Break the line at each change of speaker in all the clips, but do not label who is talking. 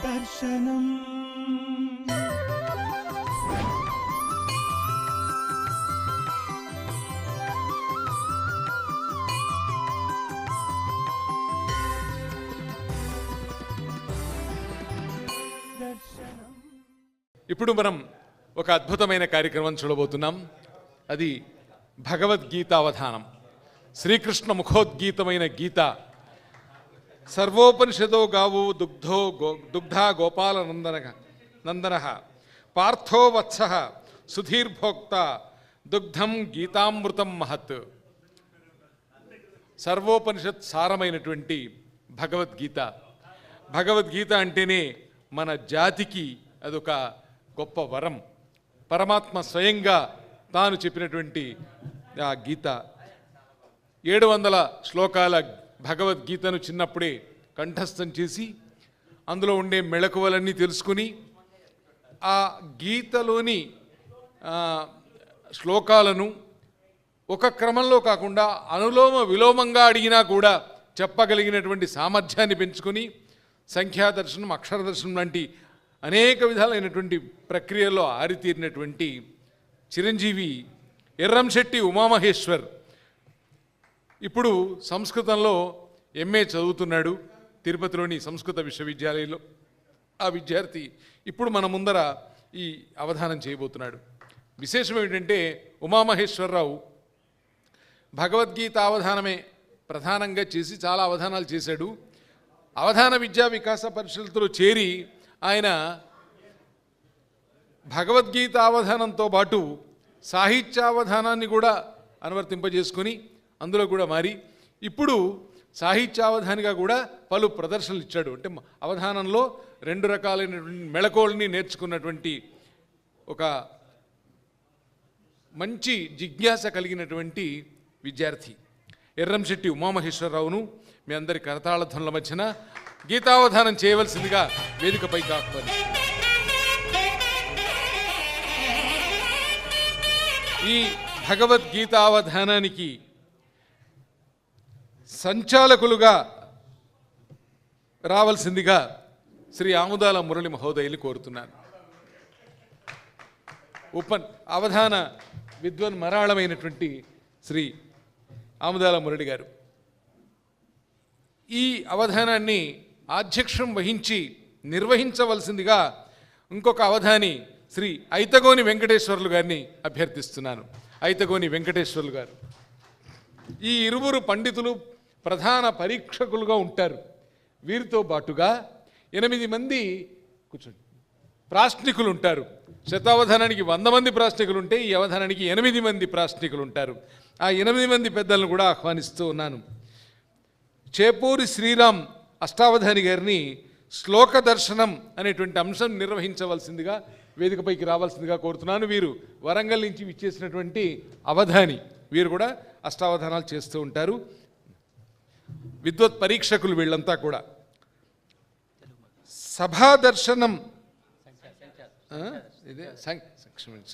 దర్శనం
ఇప్పుడు మనం ఒక అద్భుతమైన కార్యక్రమం చూడబోతున్నాం. అది భగవద్గీతావధానం. శ్రీకృష్ణ ముఖోద్గీతమైన గీత. సర్వోపనిషదో గావు దుగ్ధా గోపాలనందన పార్థో వత్స సుధీర్భోక్త దుగ్ధం గీతామృతం మహత్. సర్వోపనిషత్ సారమైనటువంటి భగవద్గీత. భగవద్గీత అంటేనే మన జాతికి అదొక గొప్ప వరం. పరమాత్మ స్వయంగా తాను చెప్పినటువంటి ఆ గీత. 700 శ్లోకాల భగవద్గీతను చిన్నప్పుడే కంఠస్థం చేసి అందులో ఉండే మెళకువలన్నీ తెలుసుకుని ఆ గీతలోని శ్లోకాలను ఒక క్రమంలో కాకుండా అనులోమ విలోమంగా అడిగినా కూడా చెప్పగలిగినటువంటి సామర్థ్యాన్ని పెంచుకొని సంఖ్యాదర్శనం, అక్షరదర్శనం లాంటి అనేక విధాలైనటువంటి ప్రక్రియల్లో ఆరితీరినటువంటి చిరంజీవి ఎర్రంశెట్టి ఉమామహేశ్వర్ ఇప్పుడు సంస్కృతంలో ఎంఏ చదువుతున్నాడు తిరుపతిలోని సంస్కృత విశ్వవిద్యాలయంలో. ఆ విద్యార్థి ఇప్పుడు మన ముందర ఈ అవధానం చేయబోతున్నాడు. విశేషం ఏమిటంటే ఉమామహేశ్వరరావు భగవద్గీత అవధానమే ప్రధానంగా చేసి చాలా అవధానాలు చేశాడు. అవధాన విద్యా వికాస పరిషత్తులో చేరి ఆయన భగవద్గీత అవధానంతో పాటు సాహిత్యావధానాన్ని కూడా అనువర్తింపజేసుకొని అందులో కూడా మారి ఇప్పుడు సాహిత్యావధానిగా కూడా పలు ప్రదర్శనలు ఇచ్చాడు. అంటే అవధానంలో 2 రకాలైనటువంటి మెళకువల్ని నేర్చుకున్నటువంటి ఒక మంచి జిజ్ఞాస కలిగినటువంటి విద్యార్థి ఎర్రంశెట్టి ఉమామహేశ్వరరావును మీ అందరి కరతాళ ధ్వనుల మధ్యన గీతావధానం చేయవలసిందిగా వేదికపై ఆహ్వానిస్తున్నాను. ఈ భగవద్గీతావధానానికి సంచాలకులుగా రావాల్సిందిగా శ్రీ ఆముదాల మురళి మహోదయులు కోరుతున్నాను. అవధాన విద్వన్ మరాళమైనటువంటి శ్రీ ఆముదాల మురళి గారు ఈ అవధానాన్ని ఆధ్యక్షం వహించి నిర్వహించవలసిందిగా ఇంకొక అవధాని శ్రీ ఐతగోని వెంకటేశ్వర్లు గారిని అభ్యర్థిస్తున్నాను. ఐతగోని వెంకటేశ్వర్లు గారు. ఈ ఇరువురు పండితులు ప్రధాన పరీక్షకులుగా ఉంటారు. వీరితో పాటుగా 8 మంది కూర్చోండి ప్రాశ్నికులు ఉంటారు. శతావధానానికి 100 మంది ప్రాశ్నికులు ఉంటే ఈ అవధానానికి 8 మంది ప్రాశ్నికులు ఉంటారు. ఆ 8 మంది పెద్దలను కూడా ఆహ్వానిస్తూ ఉన్నాను. చేపూరి శ్రీరామ్ అష్టావధాని గారిని శ్లోక దర్శనం అనేటువంటి అంశం నిర్వహించవలసిందిగా వేదికపైకి రావాల్సిందిగా కోరుతున్నాను. వీరు వరంగల్ నుంచి విచ్చేసినటువంటి అవధాని. వీరు కూడా అష్టావధానాలు చేస్తూ ఉంటారు. విద్వత్ పరీక్షకులు వీళ్ళంతా కూడా. సభా దర్శనం ఇదే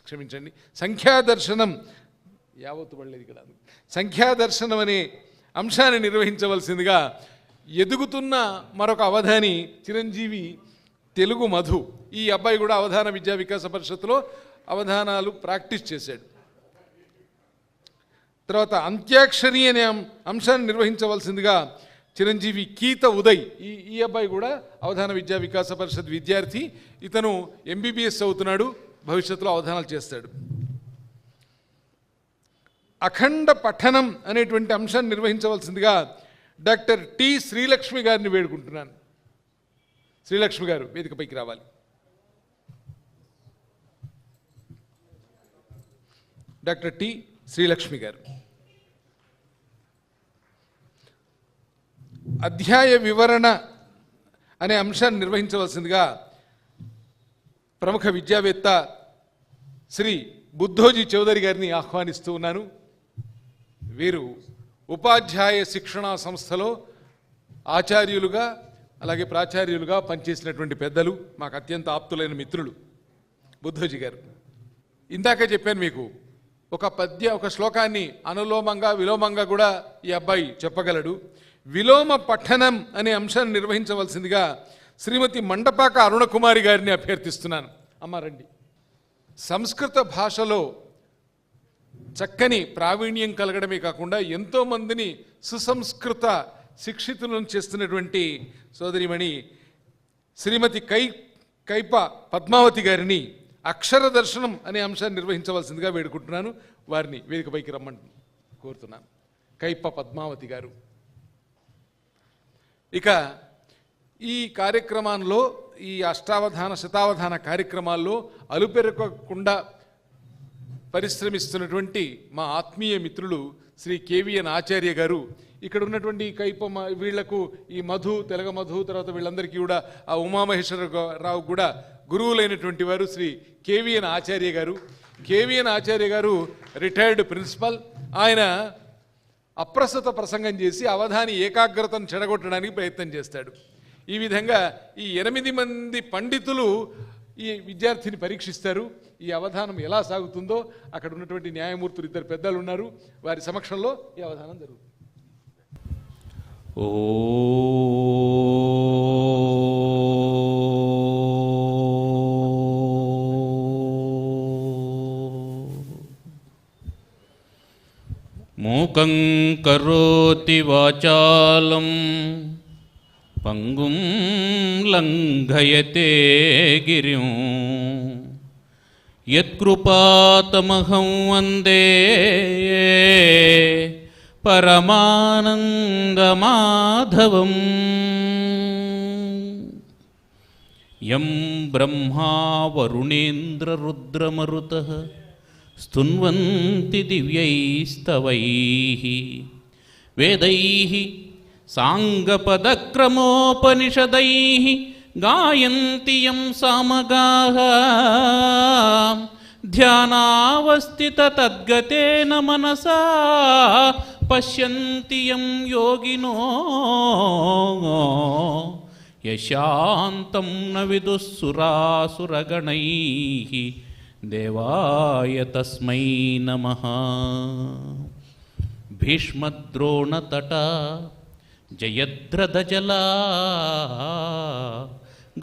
క్షమించండి సంఖ్యాదర్శనం యావత్తు పడలేదు ఇక్కడ. సంఖ్యాదర్శనం అనే అంశాన్ని నిర్వహించవలసిందిగా ఎదుగుతున్న మరొక అవధాని చిరంజీవి తెలుగు మధు. ఈ అబ్బాయి కూడా అవధాన విద్యా వికాస పరిషత్తులో అవధానాలు ప్రాక్టీస్ చేశాడు. తర్వాత అంత్యాక్షరి అనే అంశాన్ని నిర్వహించవలసిందిగా చిరంజీవి కీత ఉదయ్. ఈ అబ్బాయి కూడా అవధాన విద్యా వికాస పరిషత్ విద్యార్థి. ఇతను ఎంబీబీఎస్ చదువుతున్నాడు. భవిష్యత్తులో అవధానాలు చేస్తాడు. అఖండ పఠనం అనేటువంటి అంశాన్ని నిర్వహించవలసిందిగా డాక్టర్ టి శ్రీలక్ష్మి గారిని వేడుకుంటున్నాను. శ్రీలక్ష్మి గారు వేదికపైకి రావాలి. డాక్టర్ టి శ్రీలక్ష్మి గారు. అధ్యాయ వివరణ అనే అంశాన్ని నిర్వహించవలసిందిగా ప్రముఖ విద్యావేత్త శ్రీ బుద్ధోజీ చౌదరి గారిని ఆహ్వానిస్తూ ఉన్నాను. వీరు ఉపాధ్యాయ శిక్షణా సంస్థలో ఆచార్యులుగా అలాగే ప్రాచార్యులుగా పనిచేసినటువంటి పెద్దలు, మాకు అత్యంత ఆప్తులైన మిత్రులు బుద్ధోజీ గారు. ఇందాకే చెప్పాను మీకు, ఒక శ్లోకాన్ని అనులోమంగా విలోమంగా కూడా ఈ అబ్బాయి చెప్పగలడు. విలోమ పఠనం అనే అంశాన్ని నిర్వహించవలసిందిగా శ్రీమతి మండపాక అరుణకుమారి గారిని అభ్యర్థిస్తున్నాను. అమ్మ రండి. సంస్కృత భాషలో చక్కని ప్రావీణ్యం కలగడమే కాకుండా ఎంతోమందిని సుసంస్కృత శిక్షితులను చేస్తున్నటువంటి సోదరిమణి శ్రీమతి కైప పద్మావతి గారిని అక్షర దర్శనం అనే అంశాన్ని నిర్వహించవలసిందిగా వేడుకుంటున్నాను. వారిని వేదికపైకి రమ్మని కోరుతున్నాను. కైప పద్మావతి గారు. ఇక ఈ కార్యక్రమంలో, ఈ అష్టావధాన శతావధాన కార్యక్రమాల్లో అలుపెరగకుండా పరిశ్రమిస్తున్నటువంటి మా ఆత్మీయ మిత్రులు శ్రీ కేవీఎన్ ఆచార్య గారు, ఇక్కడ ఉన్నటువంటి కైప వీళ్లకు ఈ మధు, తెలగ మధు, తర్వాత వీళ్ళందరికీ కూడా ఆ ఉమామహేశ్వరరావు కూడా గురువులైనటువంటి వారు శ్రీ కేవీఎన్ ఆచార్య గారు. కేవీఎన్ ఆచార్య గారు రిటైర్డ్ ప్రిన్సిపల్. ఆయన అప్రస్తుత ప్రసంగం చేసి అవధాని ఏకాగ్రతను చెడగొట్టడానికి ప్రయత్నం చేస్తాడు. ఈ విధంగా ఈ 8 మంది పండితులు ఈ విద్యార్థిని పరీక్షిస్తారు. ఈ అవధానం ఎలా సాగుతుందో అక్కడ ఉన్నటువంటి న్యాయమూర్తులు 2 పెద్దలు ఉన్నారు, వారి సమక్షంలో ఈ అవధానం జరుగుతుంది.
మూకం కరోతి వాచాలం పంగుం లంఘయతే గిరిం యత్కృపాతమహం వందే పరమానందమాధవం. యం బ్రహ్మా వరుణేంద్ర రుద్రమరుతః స్తున్వంతి దివ్యైస్తవైః వేదైః సాంగపదక్రమోపనిషదైః గాయంతి యం సామగాః ధ్యానావస్థిత తద్గతేన మనసా పశ్యంతి యం యోగినో యశాంతం న విదుఃసురాసురగణైః దేవాయ తస్మై నమః. భీష్మద్రోణతట జయద్రథజలా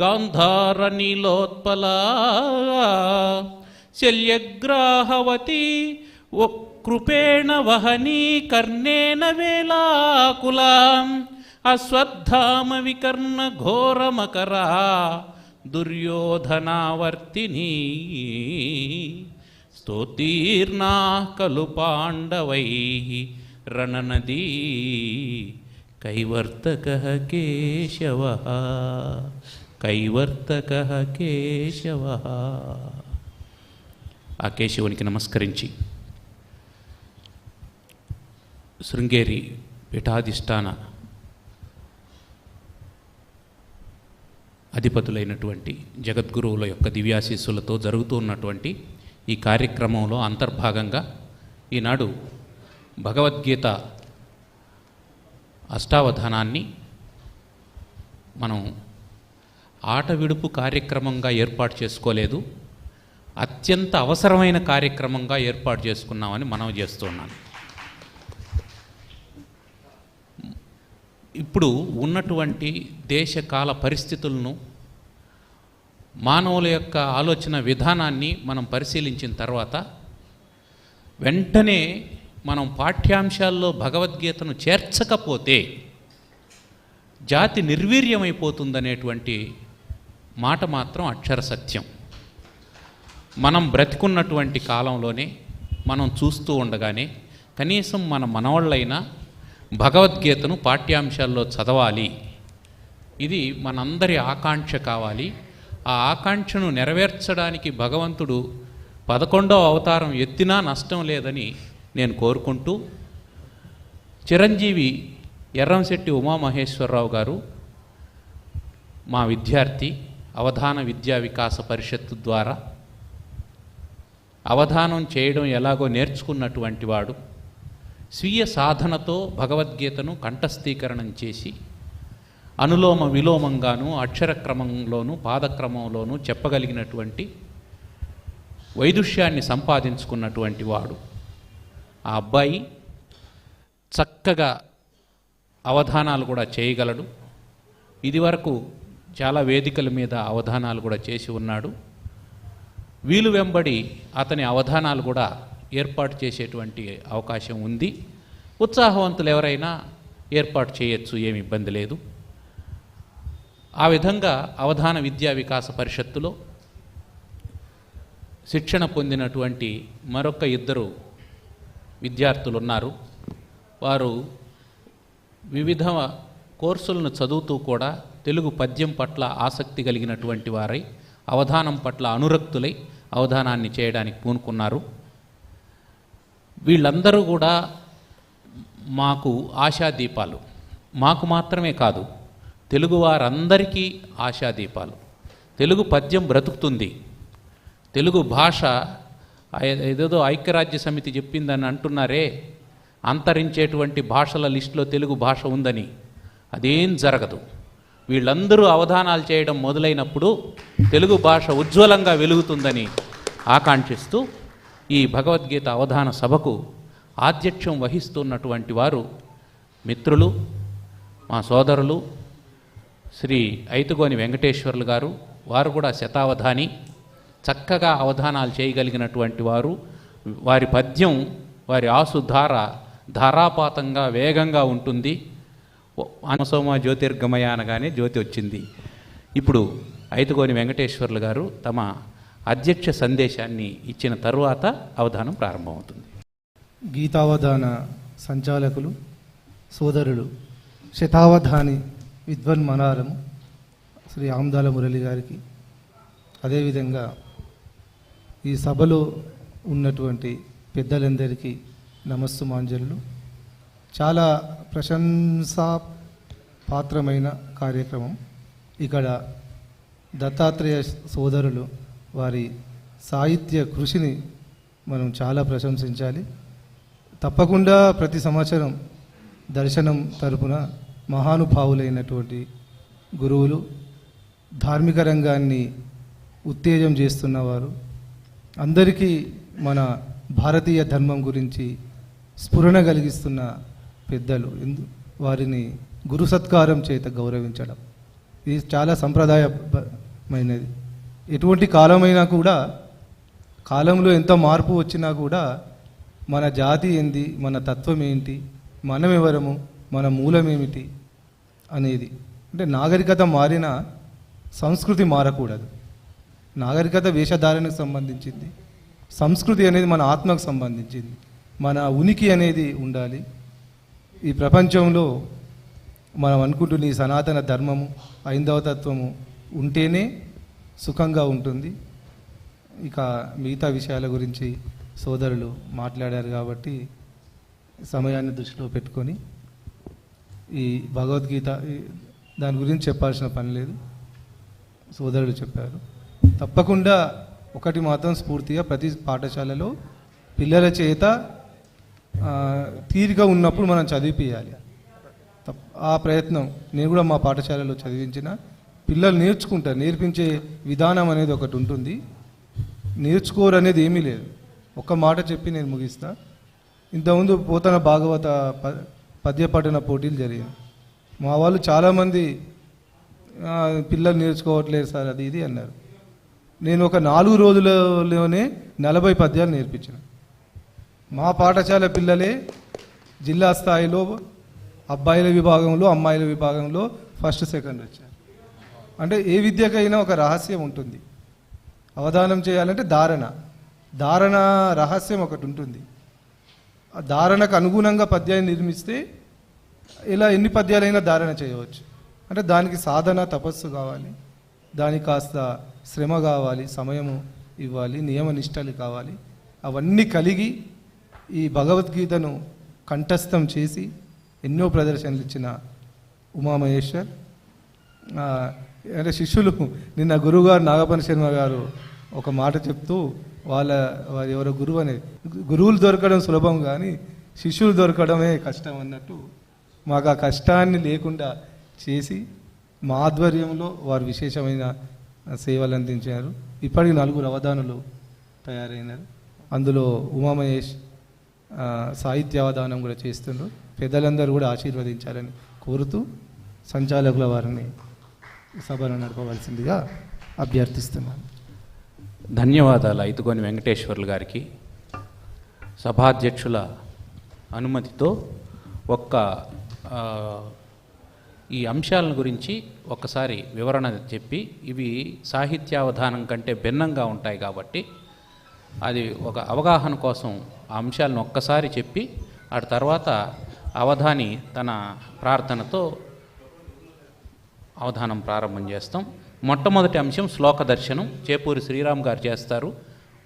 గాంధారనీలోత్పలా శల్యగ్రాహవతి కృపేణ వహనీ కర్ణేన వేలాకులా అశ్వత్థామ వికర్ణ ఘోరమకరా దుర్యోధనావర్తిని స్తోతీర్ణా ఖలు పాండవైః రణనదీ కైవర్తకః కేశవః కైవర్తకః కేశవః. ఆ కేశవునికి నమస్కరించి శృంగేరి పీఠాధిష్టాన అధిపతులైనటువంటి జగద్గురువుల యొక్క దివ్యాశీస్సులతో జరుగుతూ ఉన్నటువంటి ఈ కార్యక్రమంలో అంతర్భాగంగా ఈనాడు భగవద్గీత అష్టావధానాన్ని మనం ఆట విడుపు కార్యక్రమంగా ఏర్పాటు చేసుకోలేదు, అత్యంత అవసరమైన కార్యక్రమంగా ఏర్పాటు చేసుకున్నామని మనం చేస్తున్నాను. ఇప్పుడు ఉన్నటువంటి దేశకాల పరిస్థితులను, మానవుల యొక్క ఆలోచన విధానాన్ని మనం పరిశీలించిన తర్వాత వెంటనే మనం పాఠ్యాంశాల్లో భగవద్గీతను చేర్చకపోతే జాతి నిర్వీర్యమైపోతుందనేటువంటి మాట మాత్రం అక్షర సత్యం. మనం బ్రతికున్నటువంటి కాలంలోనే మనం చూస్తూ ఉండగానే కనీసం మన మనవాళ్ళైనా భగవద్గీతను పాఠ్యాంశాల్లో చదవాలి. ఇది మనందరి ఆకాంక్ష కావాలి. ఆ ఆకాంక్షను నెరవేర్చడానికి భగవంతుడు 11వ అవతారం ఎత్తినా నష్టం లేదని నేను కోరుకుంటూ, చిరంజీవి ఎర్రంశెట్టి ఉమామహేశ్వరరావు గారు మా విద్యార్థి, అవధాన విద్యా వికాస పరిషత్తు ద్వారా అవధానం చేయడం ఎలాగో నేర్చుకున్నటువంటి వాడు స్వీయ సాధనతో భగవద్గీతను కంఠస్థీకరణం చేసి అనులోమ విలోమంగాను అక్షరక్రమంలోనూ పాదక్రమంలోనూ చెప్పగలిగినటువంటి వైదుష్యాన్ని సంపాదించుకున్నటువంటి వాడు. ఆ అబ్బాయి చక్కగా అవధానాలు కూడా చేయగలడు. ఇదివరకు చాలా వేదికల మీద అవధానాలు కూడా చేసి ఉన్నాడు. వీలు వెంబడి అతని అవధానాలు కూడా ఏర్పాటు చేసేటువంటి అవకాశం ఉంది. ఉత్సాహవంతులు ఎవరైనా ఏర్పాటు చేయొచ్చు, ఏమి ఇబ్బంది లేదు. ఆ విధంగా అవధాన విద్యా వికాస పరిషత్తులో శిక్షణ పొందినటువంటి మరొక 2 విద్యార్థులు ఉన్నారు. వారు వివిధ కోర్సులను చదువుతూ కూడా తెలుగు పద్యం పట్ల ఆసక్తి కలిగినటువంటి వారై అవధానం పట్ల అనురక్తులై అవధానాన్ని చేయడానికి పూనుకున్నారు. వీళ్ళందరూ కూడా మాకు ఆశాదీపాలు, మాకు మాత్రమే కాదు తెలుగు వారందరికీ ఆశాదీపాలు. తెలుగు పద్యం బ్రతుకుతుంది. తెలుగు భాష ఏదేదో ఐక్యరాజ్య సమితి చెప్పిందని అంటున్నారే, అంతరించేటువంటి భాషల లిస్టులో తెలుగు భాష ఉందని. అదేం జరగదు. వీళ్ళందరూ అవధానాలు చేయడం మొదలైనప్పుడు తెలుగు భాష ఉజ్వలంగా వెలుగుతుందని ఆకాంక్షిస్తూ ఈ భగవద్గీత అవధాన సభకు ఆధ్యక్షం వహిస్తున్నటువంటి వారు మిత్రులు, మా సోదరులు శ్రీ ఐతగోని వెంకటేశ్వర్లు గారు. వారు కూడా శతావధాని, చక్కగా అవధానాలు చేయగలిగినటువంటి వారు. వారి పద్యం, వారి ఆసుధార ధారాపాతంగా వేగంగా ఉంటుంది. అనసోమ జ్యోతిర్గమయ అనగానే జ్యోతి వచ్చింది. ఇప్పుడు ఐతగోని వెంకటేశ్వర్లు గారు తమ అధ్యక్ష సందేశాన్ని ఇచ్చిన తరువాత అవధానం ప్రారంభమవుతుంది.
గీతావధాన సంచాలకులు సోదరులు శతావధాని విద్వన్మనారము శ్రీ ఆమ్దాల మురళి గారికి, అదేవిధంగా ఈ సభలో ఉన్నటువంటి పెద్దలందరికీ నమస్సుమాంజలు. చాలా ప్రశంసా పాత్రమైన కార్యక్రమం. ఇక్కడ దత్తాత్రేయ సోదరులు వారి సాహిత్య కృషిని మనం చాలా ప్రశంసించాలి. తప్పకుండా ప్రతి సంవత్సరం దర్శనం తరపున మహానుభావులైనటువంటి గురువులు, ధార్మిక రంగాన్ని ఉత్తేజం చేస్తున్నవారు, అందరికీ మన భారతీయ ధర్మం గురించి స్ఫురణ కలిగిస్తున్న పెద్దలు వారిని గురు సత్కారం చేత గౌరవించడం ఇది చాలా సంప్రదాయమైనది. ఎటువంటి కాలమైనా కూడా, కాలంలో ఎంత మార్పు వచ్చినా కూడా మన జాతి ఏంది, మన తత్వం ఏంటి, మనం ఎవరము, మన మూలం ఏమిటి అనేది, అంటే నాగరికత మారినా సంస్కృతి మారకూడదు. నాగరికత వేషధారణకు సంబంధించింది, సంస్కృతి అనేది మన ఆత్మకు సంబంధించింది. మన ఉనికి అనేది ఉండాలి. ఈ ప్రపంచంలో మనం అనుకుంటున్న ఈ సనాతన ధర్మము, ఐందవతత్వము ఉంటేనే సుఖంగా ఉంటుంది. ఇక మిగతా విషయాల గురించి సోదరులు మాట్లాడారు కాబట్టి సమయాన్ని దృష్టిలో పెట్టుకొని ఈ భగవద్గీత దాని గురించి చెప్పాల్సిన పని లేదు, సోదరులు చెప్పారు. తప్పకుండా ఒకటి మాత్రం స్ఫూర్తిగా ప్రతి పాఠశాలలో పిల్లల చేత తీరిక ఉన్నప్పుడు మనం చదివిపియాలి. ఆ ప్రయత్నం నేను కూడా మా పాఠశాలలో చదివించిన. పిల్లలు నేర్చుకుంటారు, నేర్పించే విధానం అనేది ఒకటి ఉంటుంది. నేర్చుకోరు అనేది ఏమీ లేదు. ఒక్క మాట చెప్పి నేను ముగిస్తా. ఇంతకుముందు పోతన భాగవత పద్యపఠన పోటీలు జరిగాయి. మా వాళ్ళు చాలామంది పిల్లలు నేర్చుకోవట్లేదు సార్ అది ఇది అన్నారు. నేను ఒక 4 రోజులలోనే 40 పద్యాలు నేర్పించిన. మా పాఠశాల పిల్లలే జిల్లా స్థాయిలో అబ్బాయిల విభాగంలో, అమ్మాయిల విభాగంలో ఫస్ట్ సెకండ్ వచ్చారు. అంటే ఏ విద్యకైనా ఒక రహస్యం ఉంటుంది. అవధానం చేయాలంటే ధారణ రహస్యం ఒకటి ఉంటుంది. ఆ ధారణకు అనుగుణంగా పద్యాన్ని నిర్మిస్తే ఇలా ఎన్ని పద్యాలైనా ధారణ చేయవచ్చు. అంటే దానికి సాధన, తపస్సు కావాలి, దానికి కాస్త శ్రమ కావాలి, సమయము ఇవ్వాలి, నియమ నిష్టలు కావాలి. అవన్నీ కలిగి ఈ భగవద్గీతను కంఠస్థం చేసి ఎన్నో ప్రదర్శనలు ఇచ్చిన ఉమామహేశ్వర్ అంటే శిష్యులు, నిన్న గురువుగారు నాగపని శర్మ గారు ఒక మాట చెప్తూ వారి ఎవరో గురువు అనేది, గురువులు దొరకడం సులభం కానీ శిష్యులు దొరకడమే కష్టం అన్నట్టు మాకు ఆ కష్టాన్ని లేకుండా చేసి మా ఆధ్వర్యంలో వారు విశేషమైన సేవలు అందించారు. ఇప్పటికి 4 అవధానులు తయారైనారు. అందులో ఉమామహేష్ సాహిత్య అవధానం కూడా చేస్తుండ్రు. పెద్దలందరూ కూడా ఆశీర్వదించాలని కోరుతూ సంచాలకుల వారిని సభను నడపవలసిందిగా అభ్యర్థిస్తున్నాను.
ధన్యవాదాలు ఐతుగోని వెంకటేశ్వర్లు గారికి. సభాధ్యక్షుల అనుమతితో ఈ అంశాలను గురించి ఒక్కసారి వివరణ చెప్పి, ఇవి సాహిత్యావధానం కంటే భిన్నంగా ఉంటాయి కాబట్టి అది ఒక అవగాహన కోసం ఆ అంశాలను ఒక్కసారి చెప్పి ఆ తర్వాత అవధాని తన ప్రార్థనతో అవధానం ప్రారంభం చేస్తాం. మొట్టమొదటి అంశం శ్లోక దర్శనం చేపూరి శ్రీరామ్ గారు చేస్తారు.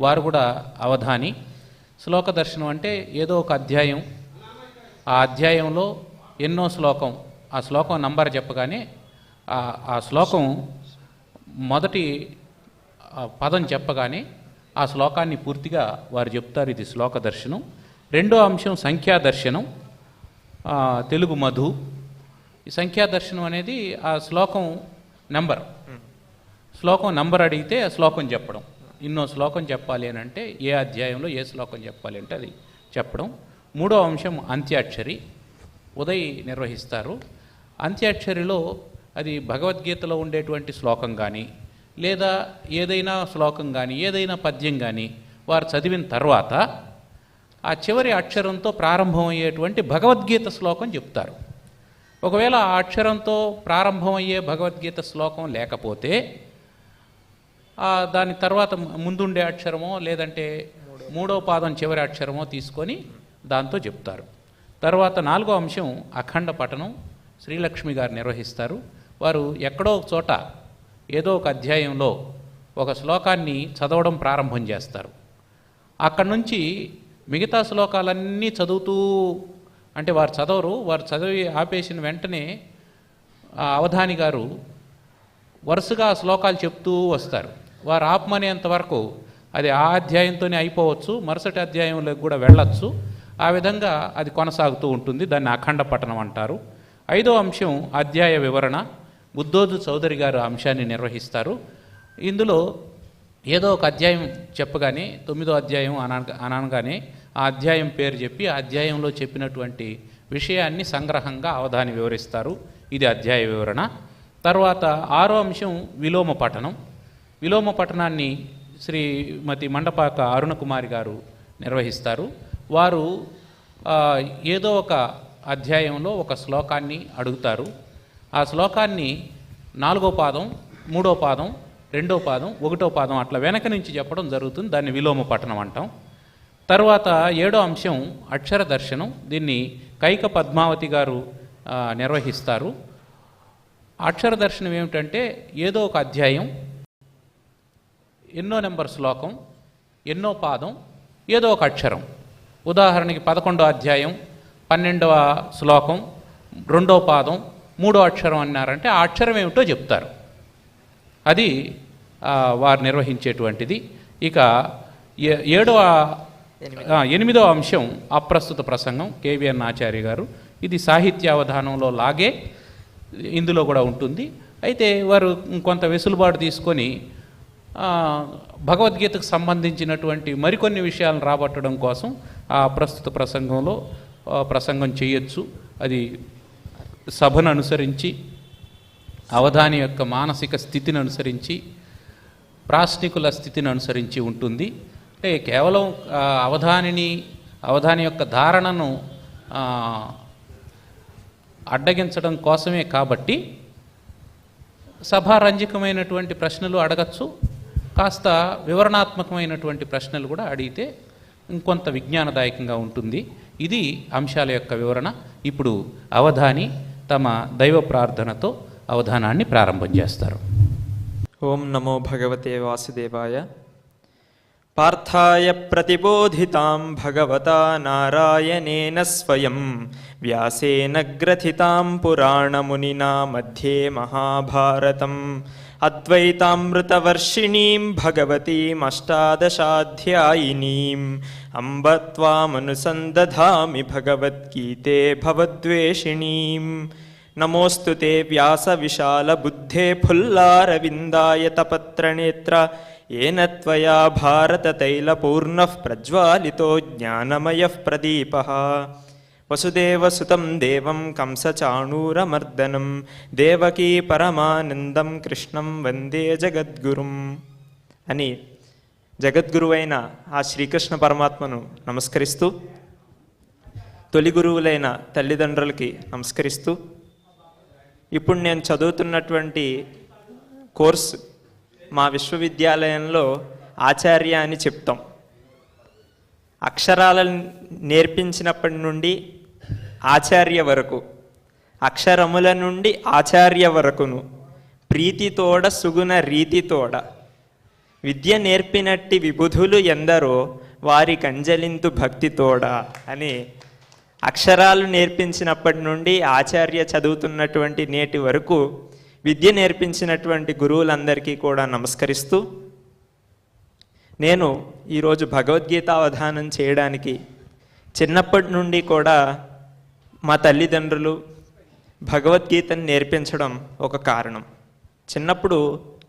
వారు కూడా అవధాని. శ్లోక దర్శనం అంటే ఏదో ఒక అధ్యాయం, ఆ అధ్యాయంలో ఎన్నో శ్లోకం, ఆ శ్లోకం నంబర్ చెప్పగానే ఆ శ్లోకం మొదటి పదం చెప్పగానే ఆ శ్లోకాన్ని పూర్తిగా వారు చెప్తారు. ఇది శ్లోక దర్శనం. రెండో అంశం సంఖ్యా దర్శనం, తెలుగు మధు. ఈ సంఖ్యా దర్శనం అనేది ఆ శ్లోకం నంబర్ అడిగితే ఆ శ్లోకం చెప్పడం. ఇన్నో శ్లోకం చెప్పాలి అని అంటే ఏ అధ్యాయంలో ఏ శ్లోకం చెప్పాలి అంటే అది చెప్పడం. మూడో అంశం అంత్యాక్షరి, ఉదయ్ నిర్వహిస్తారు. అంత్యాక్షరిలో అది భగవద్గీతలో ఉండేటువంటి శ్లోకం కానీ లేదా ఏదైనా శ్లోకం కానీ ఏదైనా పద్యం కానీ వారు చదివిన తర్వాత ఆ చివరి అక్షరంతో ప్రారంభమయ్యేటువంటి భగవద్గీత శ్లోకం చెప్తారు. ఒకవేళ ఆ అక్షరంతో ప్రారంభమయ్యే భగవద్గీత శ్లోకం లేకపోతే దాని తర్వాత ముందుండే అక్షరమో లేదంటే మూడో పాదం చివరి అక్షరమో తీసుకొని దాంతో చెప్తారు. తర్వాత నాలుగో అంశం అఖండ పఠనం శ్రీలక్ష్మి గారు నిర్వహిస్తారు. వారు ఎక్కడో ఒక చోట ఏదో ఒక అధ్యాయంలో ఒక శ్లోకాన్ని చదవడం ప్రారంభం చేస్తారు. అక్కడి నుంచి మిగతా శ్లోకాలన్నీ చదువుతూ, అంటే వారు చదవరు, వారు చదివి ఆపేసిన వెంటనే అవధాని గారు వరుసగా ఆ శ్లోకాలు చెప్తూ వస్తారు. వారు ఆపమనేంత వరకు అది ఆ అధ్యాయంతోనే అయిపోవచ్చు, మరుసటి అధ్యాయంలోకి కూడా వెళ్ళచ్చు. ఆ విధంగా అది కొనసాగుతూ ఉంటుంది. దాన్ని అఖండ పఠనం అంటారు. ఐదో అంశం అధ్యాయ వివరణ. బుద్ధోజు చౌదరి గారు అంశాన్ని నిర్వహిస్తారు. ఇందులో ఏదో ఒక అధ్యాయం చెప్పగానే 9వ అధ్యాయం అనగానే ఆ అధ్యాయం పేరు చెప్పి ఆ అధ్యాయంలో చెప్పినటువంటి విషయాన్ని సంగ్రహంగా అవధాని వివరిస్తారు. ఇది అధ్యాయ వివరణ. తర్వాత ఆరో అంశం విలోమ పఠనం. విలోమ పఠనాన్ని శ్రీమతి మండపాక అరుణకుమారి గారు నిర్వహిస్తారు. వారు ఏదో ఒక అధ్యాయంలో ఒక శ్లోకాన్ని అడుగుతారు. ఆ శ్లోకాన్ని 4వ పాదం, 3వ పాదం, 2వ పాదం, 1వ పాదం అట్లా వెనక నుంచి చెప్పడం జరుగుతుంది. దాన్ని విలోమ పఠనం అంటాం. తర్వాత 7వ అంశం అక్షర దర్శనం. దీన్ని కైక పద్మావతి గారు నిర్వహిస్తారు. అక్షర దర్శనం ఏమిటంటే ఏదో ఒక అధ్యాయం, ఎన్నో నెంబర్ శ్లోకం, ఎన్నో పాదం, ఏదో ఒక అక్షరం. ఉదాహరణకి 11వ అధ్యాయం 12వ శ్లోకం 2వ పాదం 3వ అక్షరం అన్నారంటే ఆ అక్షరం ఏమిటో చెప్తారు. అది వారు నిర్వహించేటువంటిది. ఇక 8వ అంశం అప్రస్తుత ప్రసంగం కేవీఎన్ ఆచార్య గారు. ఇది సాహిత్యావధానంలో లాగే ఇందులో కూడా ఉంటుంది. అయితే వారు కొంత వెసులుబాటు తీసుకొని భగవద్గీతకు సంబంధించినటువంటి మరికొన్ని విషయాలను రాబట్టడం కోసం ఆ ప్రస్తుత ప్రసంగంలో ప్రసంగం చేయొచ్చు. అది సభను అనుసరించి, అవధాని యొక్క మానసిక స్థితిని అనుసరించి, ప్రాశ్నికుల స్థితిని అనుసరించి ఉంటుంది. అంటే కేవలం అవధాని యొక్క ధారణను అడ్డగించడం కోసమే కాబట్టి సభారంజకమైనటువంటి ప్రశ్నలు అడగచ్చు, కాస్త వివరణాత్మకమైనటువంటి ప్రశ్నలు కూడా అడిగితే ఇంకొంత విజ్ఞానదాయకంగా ఉంటుంది. ఇది అంశాల యొక్క వివరణ. ఇప్పుడు అవధాని తమ దైవ ప్రార్థనతో అవధానాన్ని ప్రారంభం చేస్తారు.
ఓం నమో భగవతే వాసుదేవాయ. పార్థాయ ప్రతిబోధితాం భగవతా నారాయణేన స్వయం వ్యాసేన గ్రథితాం పురాణమునినా మధ్యే మహాభారతం అద్వైతామృతవర్షిణీం భగవతీం అష్టాదశాధ్యాయినీం అంబ త్వామనుసందధామి భగవద్గీతే భవద్వేషిణీం. నమోऽस्तु ते వ్యాస విశాల బుద్ధే ఫుల్లారవిందాయతపత్రనేత్ర येन त्वया भारततैलपूर्णः प्रज्वालितो ज्ञानमयः प्रदीपः వసుదేవసుతం దేవం కంసచాణూరమర్దనం దేవకీ పరమానందం కృష్ణం వందే జగద్గురుం అని జగద్గురువైన ఆ శ్రీకృష్ణ పరమాత్మను నమస్కరిస్తూ, తొలి గురువులైన తల్లిదండ్రులకి నమస్కరిస్తూ, ఇప్పుడు నేను చదువుతున్నటువంటి కోర్సు మా విశ్వవిద్యాలయంలో ఆచార్య అని చెప్తాం. అక్షరాలను నేర్పించినప్పటి నుండి ఆచార్య వరకు, అక్షరముల నుండి ఆచార్య వరకును, ప్రీతితోడ సుగుణ రీతితోడ విద్య నేర్పినట్టి విబుధులు ఎందరో వారి కంజలింతు భక్తితోడ అని అక్షరాలు నేర్పించినప్పటి నుండి ఆచార్య చదువుతున్నటువంటి నేటి వరకు విద్య నేర్పించినటువంటి గురువులందరికీ కూడా నమస్కరిస్తూ, నేను ఈరోజు భగవద్గీత అవధానం చేయడానికి చిన్నప్పటి నుండి కూడా మా తల్లిదండ్రులు భగవద్గీతను నేర్పించడం ఒక కారణం. చిన్నప్పుడు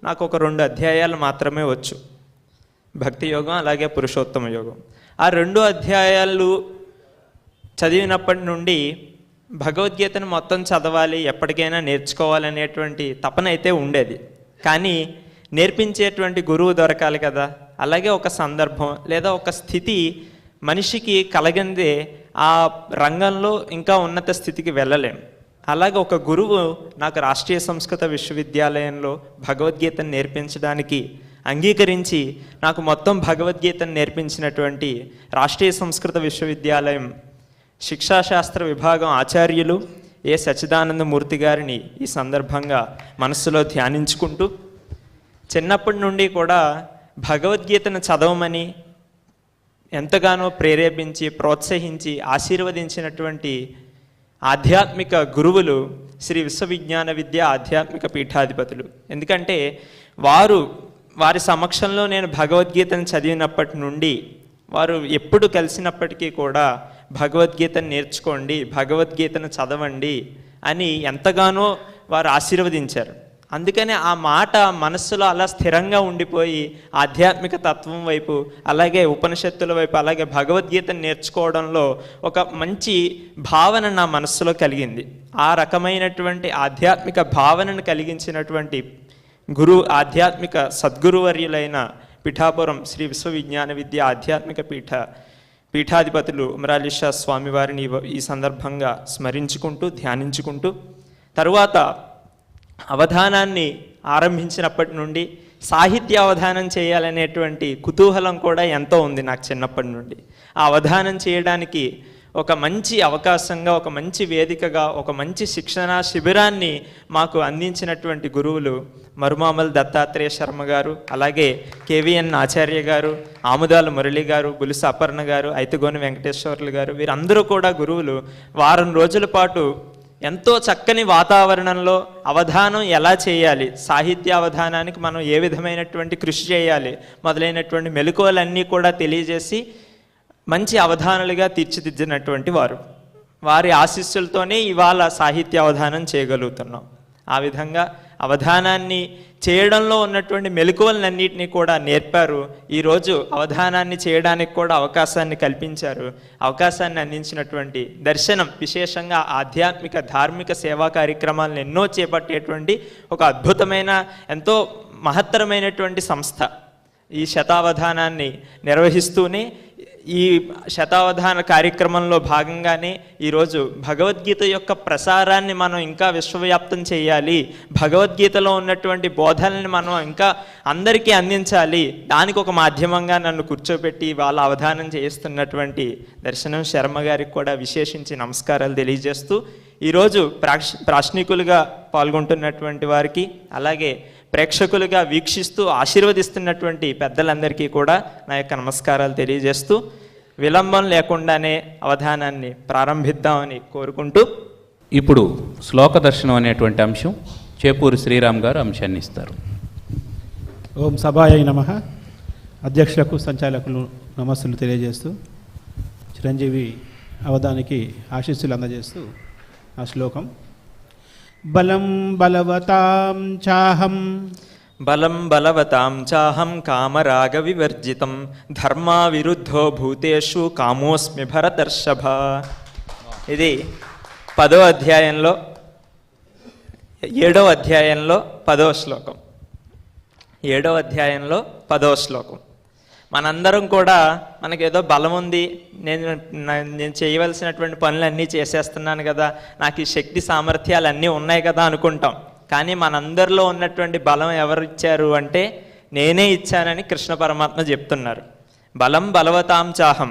నాకు ఒక 2 అధ్యాయాలు మాత్రమే వచ్చు, భక్తి యోగం అలాగే పురుషోత్తమ యోగం. ఆ 2 అధ్యాయాలు చదివినప్పటి నుండి భగవద్గీతను మొత్తం చదవాలి, ఎప్పటికైనా నేర్చుకోవాలనేటువంటి తపన అయితే ఉండేది. కానీ నేర్పించేటువంటి గురువు దొరకాలి కదా, అలాగే ఒక సందర్భం లేదా ఒక స్థితి మనిషికి కలగందే ఆ రంగంలో ఇంకా ఉన్నత స్థితికి వెళ్ళలేం. అలాగే ఒక గురువు నాకు రాష్ట్రీయ సంస్కృత విశ్వవిద్యాలయంలో భగవద్గీతను నేర్పించడానికి అంగీకరించి నాకు మొత్తం భగవద్గీతను నేర్పించినటువంటి రాష్ట్రీయ సంస్కృత విశ్వవిద్యాలయం శిక్షాశాస్త్ర విభాగం ఆచార్యులు ఏ సచ్చిదానందమూర్తి గారిని ఈ సందర్భంగా మనస్సులో ధ్యానించుకుంటూ, చిన్నప్పటి నుండి కూడా భగవద్గీతను చదవమని ఎంతగానో ప్రేరేపించి ప్రోత్సహించి ఆశీర్వదించినటువంటి ఆధ్యాత్మిక గురువులు శ్రీ విశ్వవిజ్ఞాన విద్య ఆధ్యాత్మిక పీఠాధిపతులు. ఎందుకంటే వారి సమక్షంలో నేను భగవద్గీతను చదివినప్పటి నుండి వారు ఎప్పుడు కలిసినప్పటికీ కూడా భగవద్గీతను నేర్చుకోండి, భగవద్గీతను చదవండి అని ఎంతగానో వారు ఆశీర్వదించారు. అందుకనే ఆ మాట మనస్సులో అలా స్థిరంగా ఉండిపోయి ఆధ్యాత్మిక తత్వం వైపు, అలాగే ఉపనిషత్తుల వైపు, అలాగే భగవద్గీతను నేర్చుకోవడంలో ఒక మంచి భావన నా మనస్సులో కలిగింది. ఆ రకమైనటువంటి ఆధ్యాత్మిక భావనను కలిగించినటువంటి ఆధ్యాత్మిక సద్గురువర్యులైన పిఠాపురం శ్రీ విశ్వవిజ్ఞాన విద్య ఆధ్యాత్మిక పీఠాధిపతులు ఉమరాలిషా స్వామివారిని ఈ సందర్భంగా స్మరించుకుంటూ ధ్యానించుకుంటూ, తరువాత అవధానాన్ని ఆరంభించినప్పటి నుండి సాహిత్య అవధానం చేయాలనేటువంటి కుతూహలం కూడా ఎంతో ఉంది నాకు చిన్నప్పటి నుండి. ఆ అవధానం చేయడానికి ఒక మంచి అవకాశంగా, ఒక మంచి వేదికగా, ఒక మంచి శిక్షణ శిబిరాన్ని మాకు అందించినటువంటి గురువులు మరుమామల దత్తాత్రేయ శర్మ గారు, అలాగే కేవీఎన్ ఆచార్య గారు, ఆముదాల మురళి గారు, బులుస అపర్ణ గారు, ఐతగోని వెంకటేశ్వర్లు గారు, వీరందరూ కూడా గురువులు వారం రోజుల పాటు ఎంతో చక్కని వాతావరణంలో అవధానం ఎలా చేయాలి, సాహిత్య అవధానానికి మనం ఏ విధమైనటువంటి కృషి చేయాలి మొదలైనటువంటి మెలకువలన్నీ కూడా తెలియజేసి మంచి అవధానాలుగా తీర్చిదిద్దినటువంటి వారి ఆశీస్సులతోనే ఇవాళ సాహిత్య అవధానం చేయగలుగుతున్నాం. ఆ విధంగా అవధానాన్ని చేయడంలో ఉన్నటువంటి మెలకువలన్నింటినీ కూడా నేర్పారు. ఈరోజు అవధానాన్ని చేయడానికి కూడా అవకాశాన్ని కల్పించారు. అవకాశాన్ని అందించినటువంటి దర్శనం, విశేషంగా ఆధ్యాత్మిక ధార్మిక సేవా కార్యక్రమాలను ఎన్నో చేపట్టేటువంటి ఒక అద్భుతమైన ఎంతో మహత్తరమైనటువంటి సంస్థ ఈ శతావధానాన్ని నిర్వహిస్తూనే ఈ శతావధాన కార్యక్రమంలో భాగంగానే ఈరోజు భగవద్గీత యొక్క ప్రసారాన్ని మనం ఇంకా విశ్వవ్యాప్తం చేయాలి, భగవద్గీతలో ఉన్నటువంటి బోధనల్ని మనం ఇంకా అందరికీ అందించాలి, దానికి ఒక మాధ్యమంగా నన్ను కూర్చోబెట్టి వాళ్ళ అవధానం చేస్తున్నటువంటి దర్శనం శర్మ గారికి కూడా విశేషించి నమస్కారాలు తెలియజేస్తూ, ఈరోజు ప్రాశ్నికులుగా పాల్గొంటున్నటువంటి వారికి, అలాగే ప్రేక్షకులుగా వీక్షిస్తూ ఆశీర్వదిస్తున్నటువంటి పెద్దలందరికీ కూడా నా యొక్క నమస్కారాలు తెలియజేస్తూ, విలంబం లేకుండానే అవధానాన్ని ప్రారంభిద్దామని కోరుకుంటూ,
ఇప్పుడు శ్లోక దర్శనం అనేటువంటి అంశం చేపూరి శ్రీరామ్ గారు అంశాన్ని ఇస్తారు.
ఓం సభాయ నమః. అధ్యక్షులకు సంచాలకులు నమస్సులు తెలియజేస్తూ, చిరంజీవి అవధానికి ఆశీస్సులు అందజేస్తూ ఆ శ్లోకం: బలం బలవతాం చాహం
కామరాగ వివర్జితం ధర్మా విరుద్ధో భూతేషు కామోస్మి భరతర్షభ. ఇది 10వ అధ్యాయంలో 7వ అధ్యాయంలో 10వ శ్లోకం. 7వ అధ్యాయంలో 10వ శ్లోకం. మనందరం కూడా మనకేదో బలం ఉంది, నేను చేయవలసినటువంటి పనులన్నీ చేసేస్తున్నాను కదా, నాకు ఈ శక్తి సామర్థ్యాలు అన్నీ ఉన్నాయి కదా అనుకుంటాం. కానీ మనందరిలో ఉన్నటువంటి బలం ఎవరు ఇచ్చారు అంటే నేనే ఇచ్చానని కృష్ణ పరమాత్మ చెప్తున్నారు. బలం బలవతాం చాహం.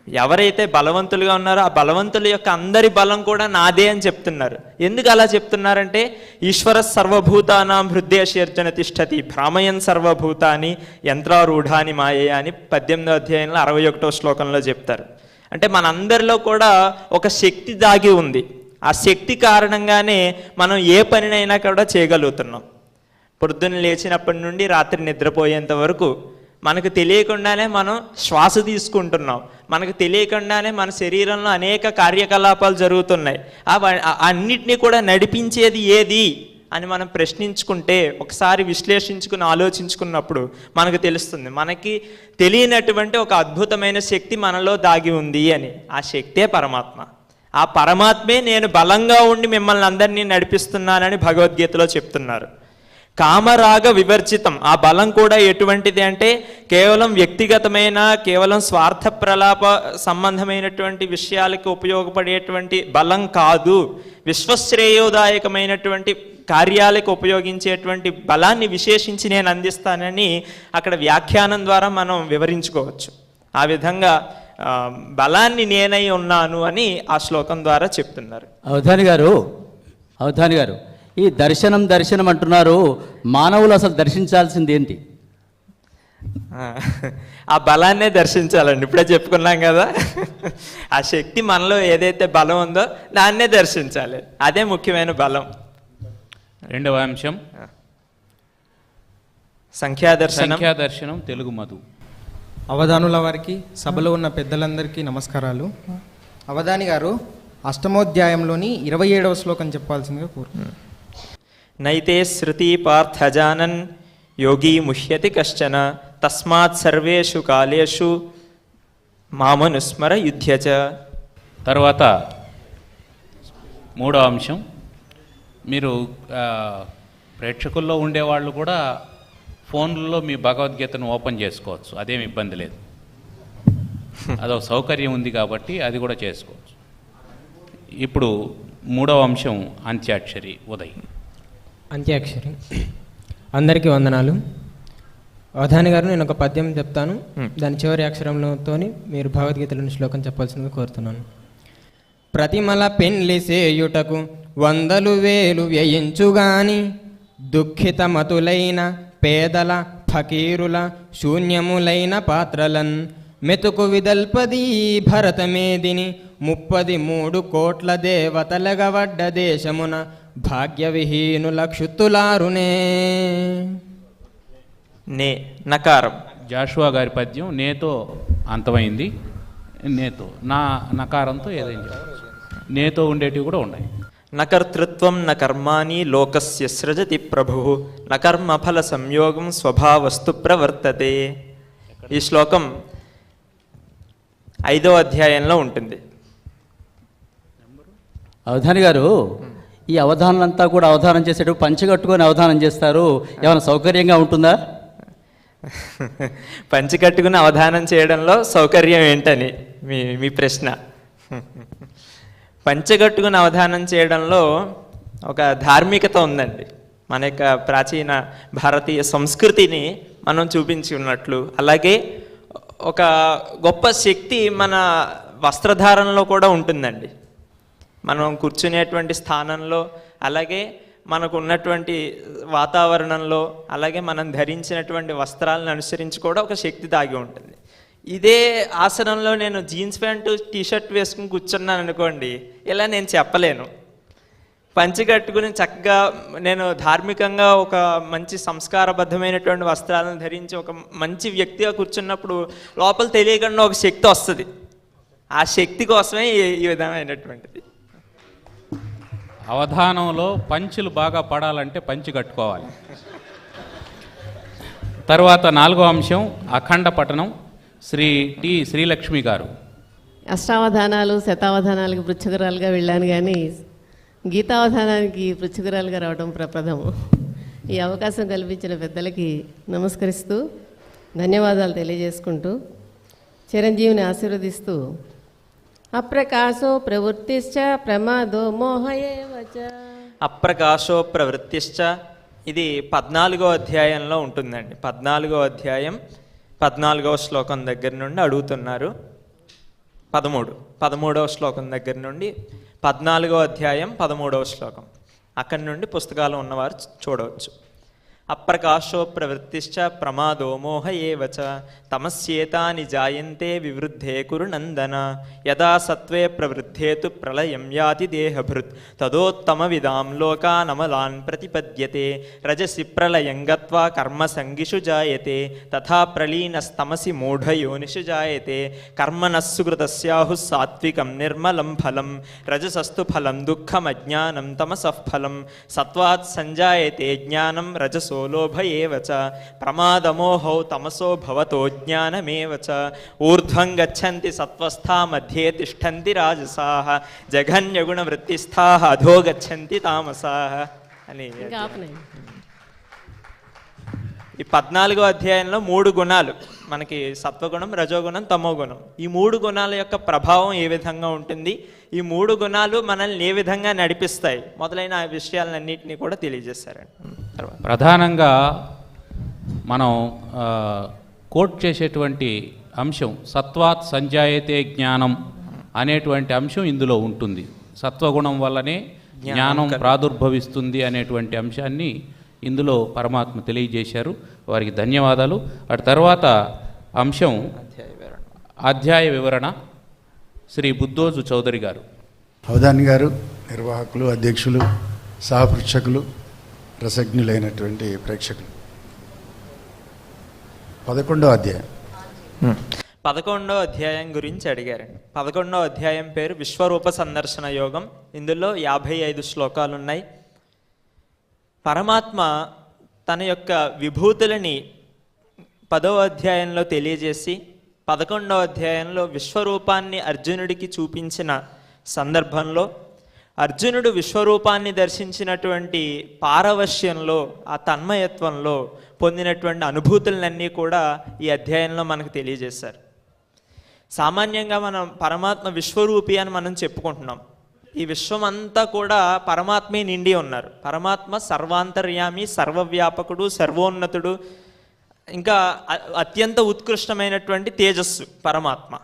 ఎవరైతే బలవంతులుగా ఉన్నారో ఆ బలవంతుల యొక్క అందరి బలం కూడా నాదే అని చెప్తున్నారు. ఎందుకు అలా చెప్తున్నారంటే ఈశ్వర సర్వభూతానాం హృదయశీర్జన తిష్టతి భ్రామయన్ సర్వభూతాని యంత్రారూఢాని మాయే అని 18వ అధ్యాయంలో 61వ శ్లోకంలో చెప్తారు. అంటే మనందరిలో కూడా ఒక శక్తి దాగి ఉంది. ఆ శక్తి కారణంగానే మనం ఏ పనినైనా కూడా చేయగలుగుతున్నాం. పొద్దున్న లేచినప్పటి నుండి రాత్రి నిద్రపోయేంత వరకు మనకు తెలియకుండానే మనం శ్వాస తీసుకుంటున్నాం. మనకు తెలియకుండానే మన శరీరంలో అనేక కార్యకలాపాలు జరుగుతున్నాయి. అన్నిటినీ కూడా నడిపించేది ఏది అని మనం ప్రశ్నించుకుంటే, ఒకసారి విశ్లేషించుకుని ఆలోచించుకున్నప్పుడు మనకు తెలుస్తుంది మనకి తెలియనటువంటి ఒక అద్భుతమైన శక్తి మనలో దాగి ఉంది అని. ఆ శక్తే పరమాత్మ. ఆ పరమాత్మే నేను బలంగా ఉండి మిమ్మల్ని అందరినీ నడిపిస్తున్నానని భగవద్గీతలో చెప్తున్నారు. కామరాగ వివర్జితం. ఆ బలం కూడా ఎటువంటిది అంటే కేవలం వ్యక్తిగతమైన, కేవలం స్వార్థ ప్రలాప సంబంధమైనటువంటి విషయాలకు ఉపయోగపడేటువంటి బలం కాదు. విశ్వశ్రేయోదాయకమైనటువంటి కార్యాలకు ఉపయోగించేటువంటి బలాన్ని విశేషించి నేను అందిస్తానని అక్కడ వ్యాఖ్యానం ద్వారా మనం వివరించుకోవచ్చు. ఆ విధంగా బలాన్ని నేనై ఉన్నాను అని ఆ శ్లోకం ద్వారా చెప్తున్నారు.
అవధాని గారు ఈ దర్శనం అంటున్నారు. మానవులు అసలు దర్శించాల్సింది ఏంటి?
ఆ బలాన్నే దర్శించాలండి. ఇప్పుడే చెప్పుకున్నాం కదా, ఆ శక్తి మనలో ఏదైతే బలం ఉందో దాన్నే దర్శించాలి. అదే ముఖ్యమైన బలం.
2వ అంశం సంఖ్యాదర్శనం తెలుగు మధు.
అవధానుల వారికి, సభలో ఉన్న పెద్దలందరికీ నమస్కారాలు. అవధాని గారు, అష్టమోధ్యాయంలోని 27వ శ్లోకం చెప్పాల్సిందిగా కోరుతున్నాను.
నైతే శృతి పార్థజానన్ యోగి ముహ్యతి కశ్చన తస్మాత్ సర్వేషు కాలేషు మామనుస్మర యుధ్యచ.
తర్వాత 3వ అంశం, మీరు ప్రేక్షకుల్లో ఉండేవాళ్ళు కూడా ఫోన్లలో మీ భగవద్గీతను ఓపెన్ చేసుకోవచ్చు, అదేమి ఇబ్బంది లేదు. అదొక సౌకర్యం ఉంది కాబట్టి అది కూడా చేసుకోవచ్చు. ఇప్పుడు 3వ అంశం అంత్యాక్షరి. ఉదయ్.
అంత్యాక్షరి. అందరికీ వందనాలు. అవధాని గారు, నేను ఒక పద్యం చెప్తాను, దాని చివరి అక్షరంతో మీరు భగవద్గీతలోని శ్లోకం చెప్పాల్సిందిగా కోరుతున్నాను. ప్రతిమల పెండ్లి సేయుటకు 100,000 వ్యయించుగాని దుఃఖితమతులైన పేదల ఫకీరుల శూన్యములైన పాత్రలన్ మెతుకు విదల్పదీ భరతమేదిని 33 కోట్ల దేవతలగవడ్డ దేశమున భాగ్యవిహీనుల క్షుత్తులారునే.
నే నకారం.
జాషువా గారి పద్యం నేతో అంతమైంది. నేతో నా నకారంతో ఏదైనా చెప్పచ్చు. నేతో ఉండేటివి కూడా ఉన్నాయి.
నకర్తృత్వం న కర్మాణి లోకస్య సృజతి ప్రభు నకర్మఫల సంయోగం స్వభావస్తు ప్రవర్తతే. ఈ శ్లోకం 5వ అధ్యాయంలో ఉంటుంది.
అవధాని గారు, ఈ అవధానంతా కూడా అవధానం చేసేటప్పుడు పంచగట్టుకొని అవధానం చేస్తారు. ఏమైనా సౌకర్యంగా ఉంటుందా?
పంచకట్టుకుని అవధానం చేయడంలో సౌకర్యం ఏంటని మీ ప్రశ్న. పంచగట్టుకుని అవధానం చేయడంలో ఒక ధార్మికత ఉందండి. మన యొక్క ప్రాచీన భారతీయ సంస్కృతిని మనం చూపించి ఉన్నట్లు, అలాగే ఒక గొప్ప శక్తి మన వస్త్రధారణలో కూడా ఉంటుందండి. మనం కూర్చునేటువంటి స్థానంలో, అలాగే మనకు ఉన్నటువంటి వాతావరణంలో, అలాగే మనం ధరించినటువంటి వస్త్రాలను అనుసరించి కూడా ఒక శక్తి దాగి ఉంటుంది. ఇదే ఆసనంలో నేను జీన్స్ ప్యాంటు టీషర్ట్ వేసుకుని కూర్చున్నాను అనుకోండి, ఇలా నేను చెప్పలేను. పంచె కట్టుకుని చక్కగా నేను ధార్మికంగా ఒక మంచి సంస్కారబద్ధమైనటువంటి వస్త్రాలను ధరించి ఒక మంచి వ్యక్తిగా కూర్చున్నప్పుడు లోపల తెలియకుండా ఒక శక్తి వస్తుంది. ఆ శక్తి కోసమే ఈ విధమైనటువంటిది.
అవధానంలో పంచులు బాగా పడాలంటే పంచి కట్టుకోవాలి. తర్వాత 4వ అంశం అఖండ పఠనం. శ్రీ టి శ్రీలక్ష్మి గారు
అష్టావధానాలు శతావధానాలకి పృచ్ఛకురాలుగా వెళ్ళాను, కానీ గీతావధానానికి పృచ్ఛకురాలుగా రావడం ప్రప్రథమం. ఈ అవకాశం కల్పించిన పెద్దలకి నమస్కరిస్తూ ధన్యవాదాలు తెలియజేసుకుంటూ చిరంజీవిని ఆశీర్వదిస్తూ అప్రకాశో ప్రవృత్తిశ్చ ప్రమాదో మోహయేవచ.
అప్రకాశో ప్రవృత్తిశ్చ ఇది 14వ అధ్యాయంలో ఉంటుందండి. 14వ అధ్యాయం 14వ శ్లోకం దగ్గర నుండి అడుగుతున్నారు. 13వ శ్లోకం దగ్గర నుండి 14వ అధ్యాయం 13వ శ్లోకం అక్కడి నుండి పుస్తకాలు ఉన్నవారు చూడవచ్చు. అప్రకాశో ప్రవృత్తిశ్చ ప్రమాదో మోహ ఏవచ తమస్యేతాని జాయంతే వివృద్ధే కురు నందన యదా సత్వే ప్రవృద్ధేతు ప్రళయం యాతి దేహభృత్ తదోత్తమ విదాం లోకానమలాన్ ప్రతిపద్యతే రజసి ప్రళయం గత్వా కర్మసంగిషు జాయతే తథా ప్రలీనస్తమసి మూఢయోనిషు జాయతే కర్మణస్సుకృతస్యాహు సాత్వికం నిర్మలం ఫలం రజసస్తు ఫలం దుఃఖమజ్ఞానం తమసః ఫలం సత్వాత్ సంజాయతే జ్ఞానం రజసో లోభ ఏవచ ప్రమాదమోహౌ తమసో భవతో జ్ఞానమేవచ ఊర్ధ్వం గచ్చంతి సత్వస్థా మధ్యే తిష్టంతి రాజసాః జఘన్యగుణ వృత్తిస్థాః అధో గచ్చంతి తామసాః అని. ఈ 14వ అధ్యాయంలో 3 గుణాలు మనకి సత్వగుణం, రజోగుణం, తమోగుణం. ఈ 3 గుణాల యొక్క ప్రభావం ఏ విధంగా ఉంటుంది, ఈ 3 గుణాలు మనల్ని ఏ విధంగా నడిపిస్తాయి మొదలైన విషయాలన్నింటినీ కూడా తెలియజేశారండి.
ప్రధానంగా మనం కోట్ చేసేటువంటి అంశం సత్వాత్ సంజాయతే జ్ఞానం అనేటువంటి అంశం ఇందులో ఉంటుంది. సత్వగుణం వల్లనే జ్ఞానం ప్రాదుర్భవిస్తుంది అనేటువంటి అంశాన్ని ఇందులో పరమాత్మ తెలియజేశారు. వారికి ధన్యవాదాలు. అటు తర్వాత అంశం అధ్యాయ వివరణ శ్రీ బుద్ధోజు చౌదరి గారు.
అవధాని గారు, నిర్వాహకులు, అధ్యక్షులు, సహపృచ్ఛకులు, రసజ్ఞులైనటువంటి ప్రేక్షకులు, 11వ అధ్యాయం
11వ అధ్యాయం గురించి అడిగారండి. 11వ అధ్యాయం పేరు విశ్వరూప సందర్శన యోగం. ఇందులో 55 శ్లోకాలు ఉన్నాయి. పరమాత్మ తన యొక్క విభూతులని 10వ అధ్యాయంలో తెలియజేసి 11వ అధ్యాయంలో విశ్వరూపాన్ని అర్జునుడికి చూపించిన సందర్భంలో అర్జునుడు విశ్వరూపాన్ని దర్శించినటువంటి పారవశ్యంలో, ఆ తన్మయత్వంలో పొందినటువంటి అనుభూతులన్నీ కూడా ఈ అధ్యాయంలో మనకు తెలియజేశారు. సామాన్యంగా మనం పరమాత్మ విశ్వరూపి అని మనం చెప్పుకుంటున్నాం. ఈ విశ్వం అంతా కూడా పరమాత్మే నిండి ఉన్నారు. పరమాత్మ సర్వాంతర్యామి, సర్వవ్యాపకుడు, సర్వోన్నతుడు, ఇంకా అత్యంత ఉత్కృష్టమైనటువంటి తేజస్సు పరమాత్మ.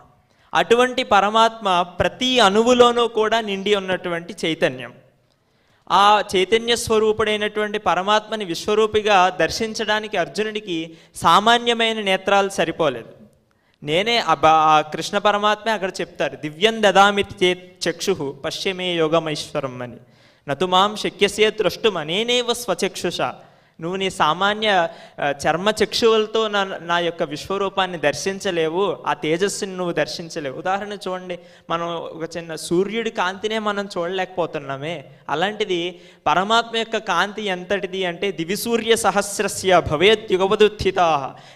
అటువంటి పరమాత్మ ప్రతి అణువులోనూ కూడా నిండి ఉన్నటువంటి చైతన్యం. ఆ చైతన్య స్వరూపుడైనటువంటి పరమాత్మని విశ్వరూపిగా దర్శించడానికి అర్జునుడికి సామాన్యమైన నేత్రాలు సరిపోలేదు. నేనే ఆ కృష్ణ పరమాత్మే అక్కడ చెప్తారు, దివ్యం దదామితి చేత్ చక్షు పశ్యమే యోగమైశ్వరం అని నతుమాం శక్యసే ద్రష్టుం అనేనేవ స్వచక్షుష. నువ్వు నీ సామాన్య చర్మ చక్షువులతో నా యొక్క విశ్వరూపాన్ని దర్శించలేవు, ఆ తేజస్సుని నువ్వు దర్శించలేవు. ఉదాహరణ చూడండి, మనం ఒక చిన్న సూర్యుడి కాంతినే మనం చూడలేకపోతున్నామే. అలాంటిది పరమాత్మ యొక్క కాంతి ఎంతటిది అంటే దివిసూర్య సహస్రస్య భవేత్ యుగవదుత్థితా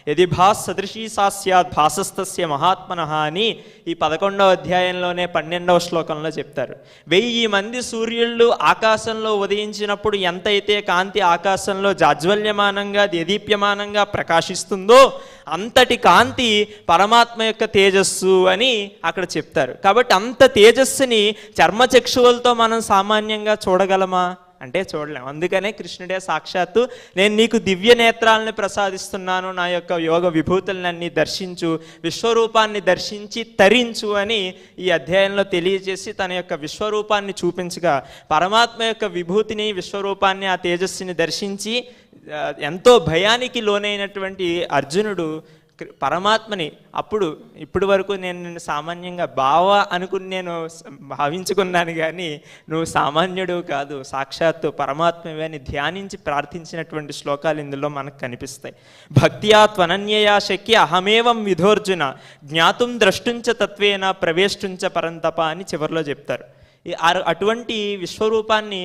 యది భాస్ సదృశీ సా స్యాత్ భాసస్తస్య మహాత్మనః అని ఈ 11వ అధ్యాయంలోనే 12వ శ్లోకంలో చెప్తారు. 1000 మంది సూర్యుళ్ళు ఆకాశంలో ఉదయించినప్పుడు ఎంతైతే కాంతి ఆకాశంలో జాజ్వల్యమానంగా దేదీప్యమానంగా ప్రకాశిస్తుందో అంతటి కాంతి పరమాత్మ యొక్క తేజస్సు అని అక్కడ చెప్తారు. కాబట్టి అంత తేజస్సుని చర్మచక్షువులతో మనం సామాన్యంగా చూడగలమా అంటే చూడలేం. అందుకనే కృష్ణుడే సాక్షాత్తు నేను నీకు దివ్య నేత్రాలను ప్రసాదిస్తున్నాను, నా యొక్క యోగ విభూతులన్నీ దర్శించు, విశ్వరూపాన్ని దర్శించి తరించు అని ఈ అధ్యాయంలో తెలియజేసి తన యొక్క విశ్వరూపాన్ని చూపించగా పరమాత్మ యొక్క విభూతిని, విశ్వరూపాన్ని, ఆ తేజస్సుని దర్శించి ఎంతో భయానికి లోనైనటువంటి అర్జునుడు పరమాత్మని ఇప్పటి వరకు నేను సామాన్యంగా అనుకుని నేను భావించుకున్నాను, కానీ నువ్వు సామాన్యుడు కాదు, సాక్షాత్తు పరమాత్మవే అని ధ్యానించి ప్రార్థించినటువంటి శ్లోకాలు ఇందులో మనకు కనిపిస్తాయి. భక్త్యా త్వనన్యయా శక్య అహమేవం విధోర్జున జ్ఞాతుం ద్రష్టుంచ తత్వేన ప్రవేష్టుంచ పరంతప అని చివరిలో చెప్తారు. అటువంటి విశ్వరూపాన్ని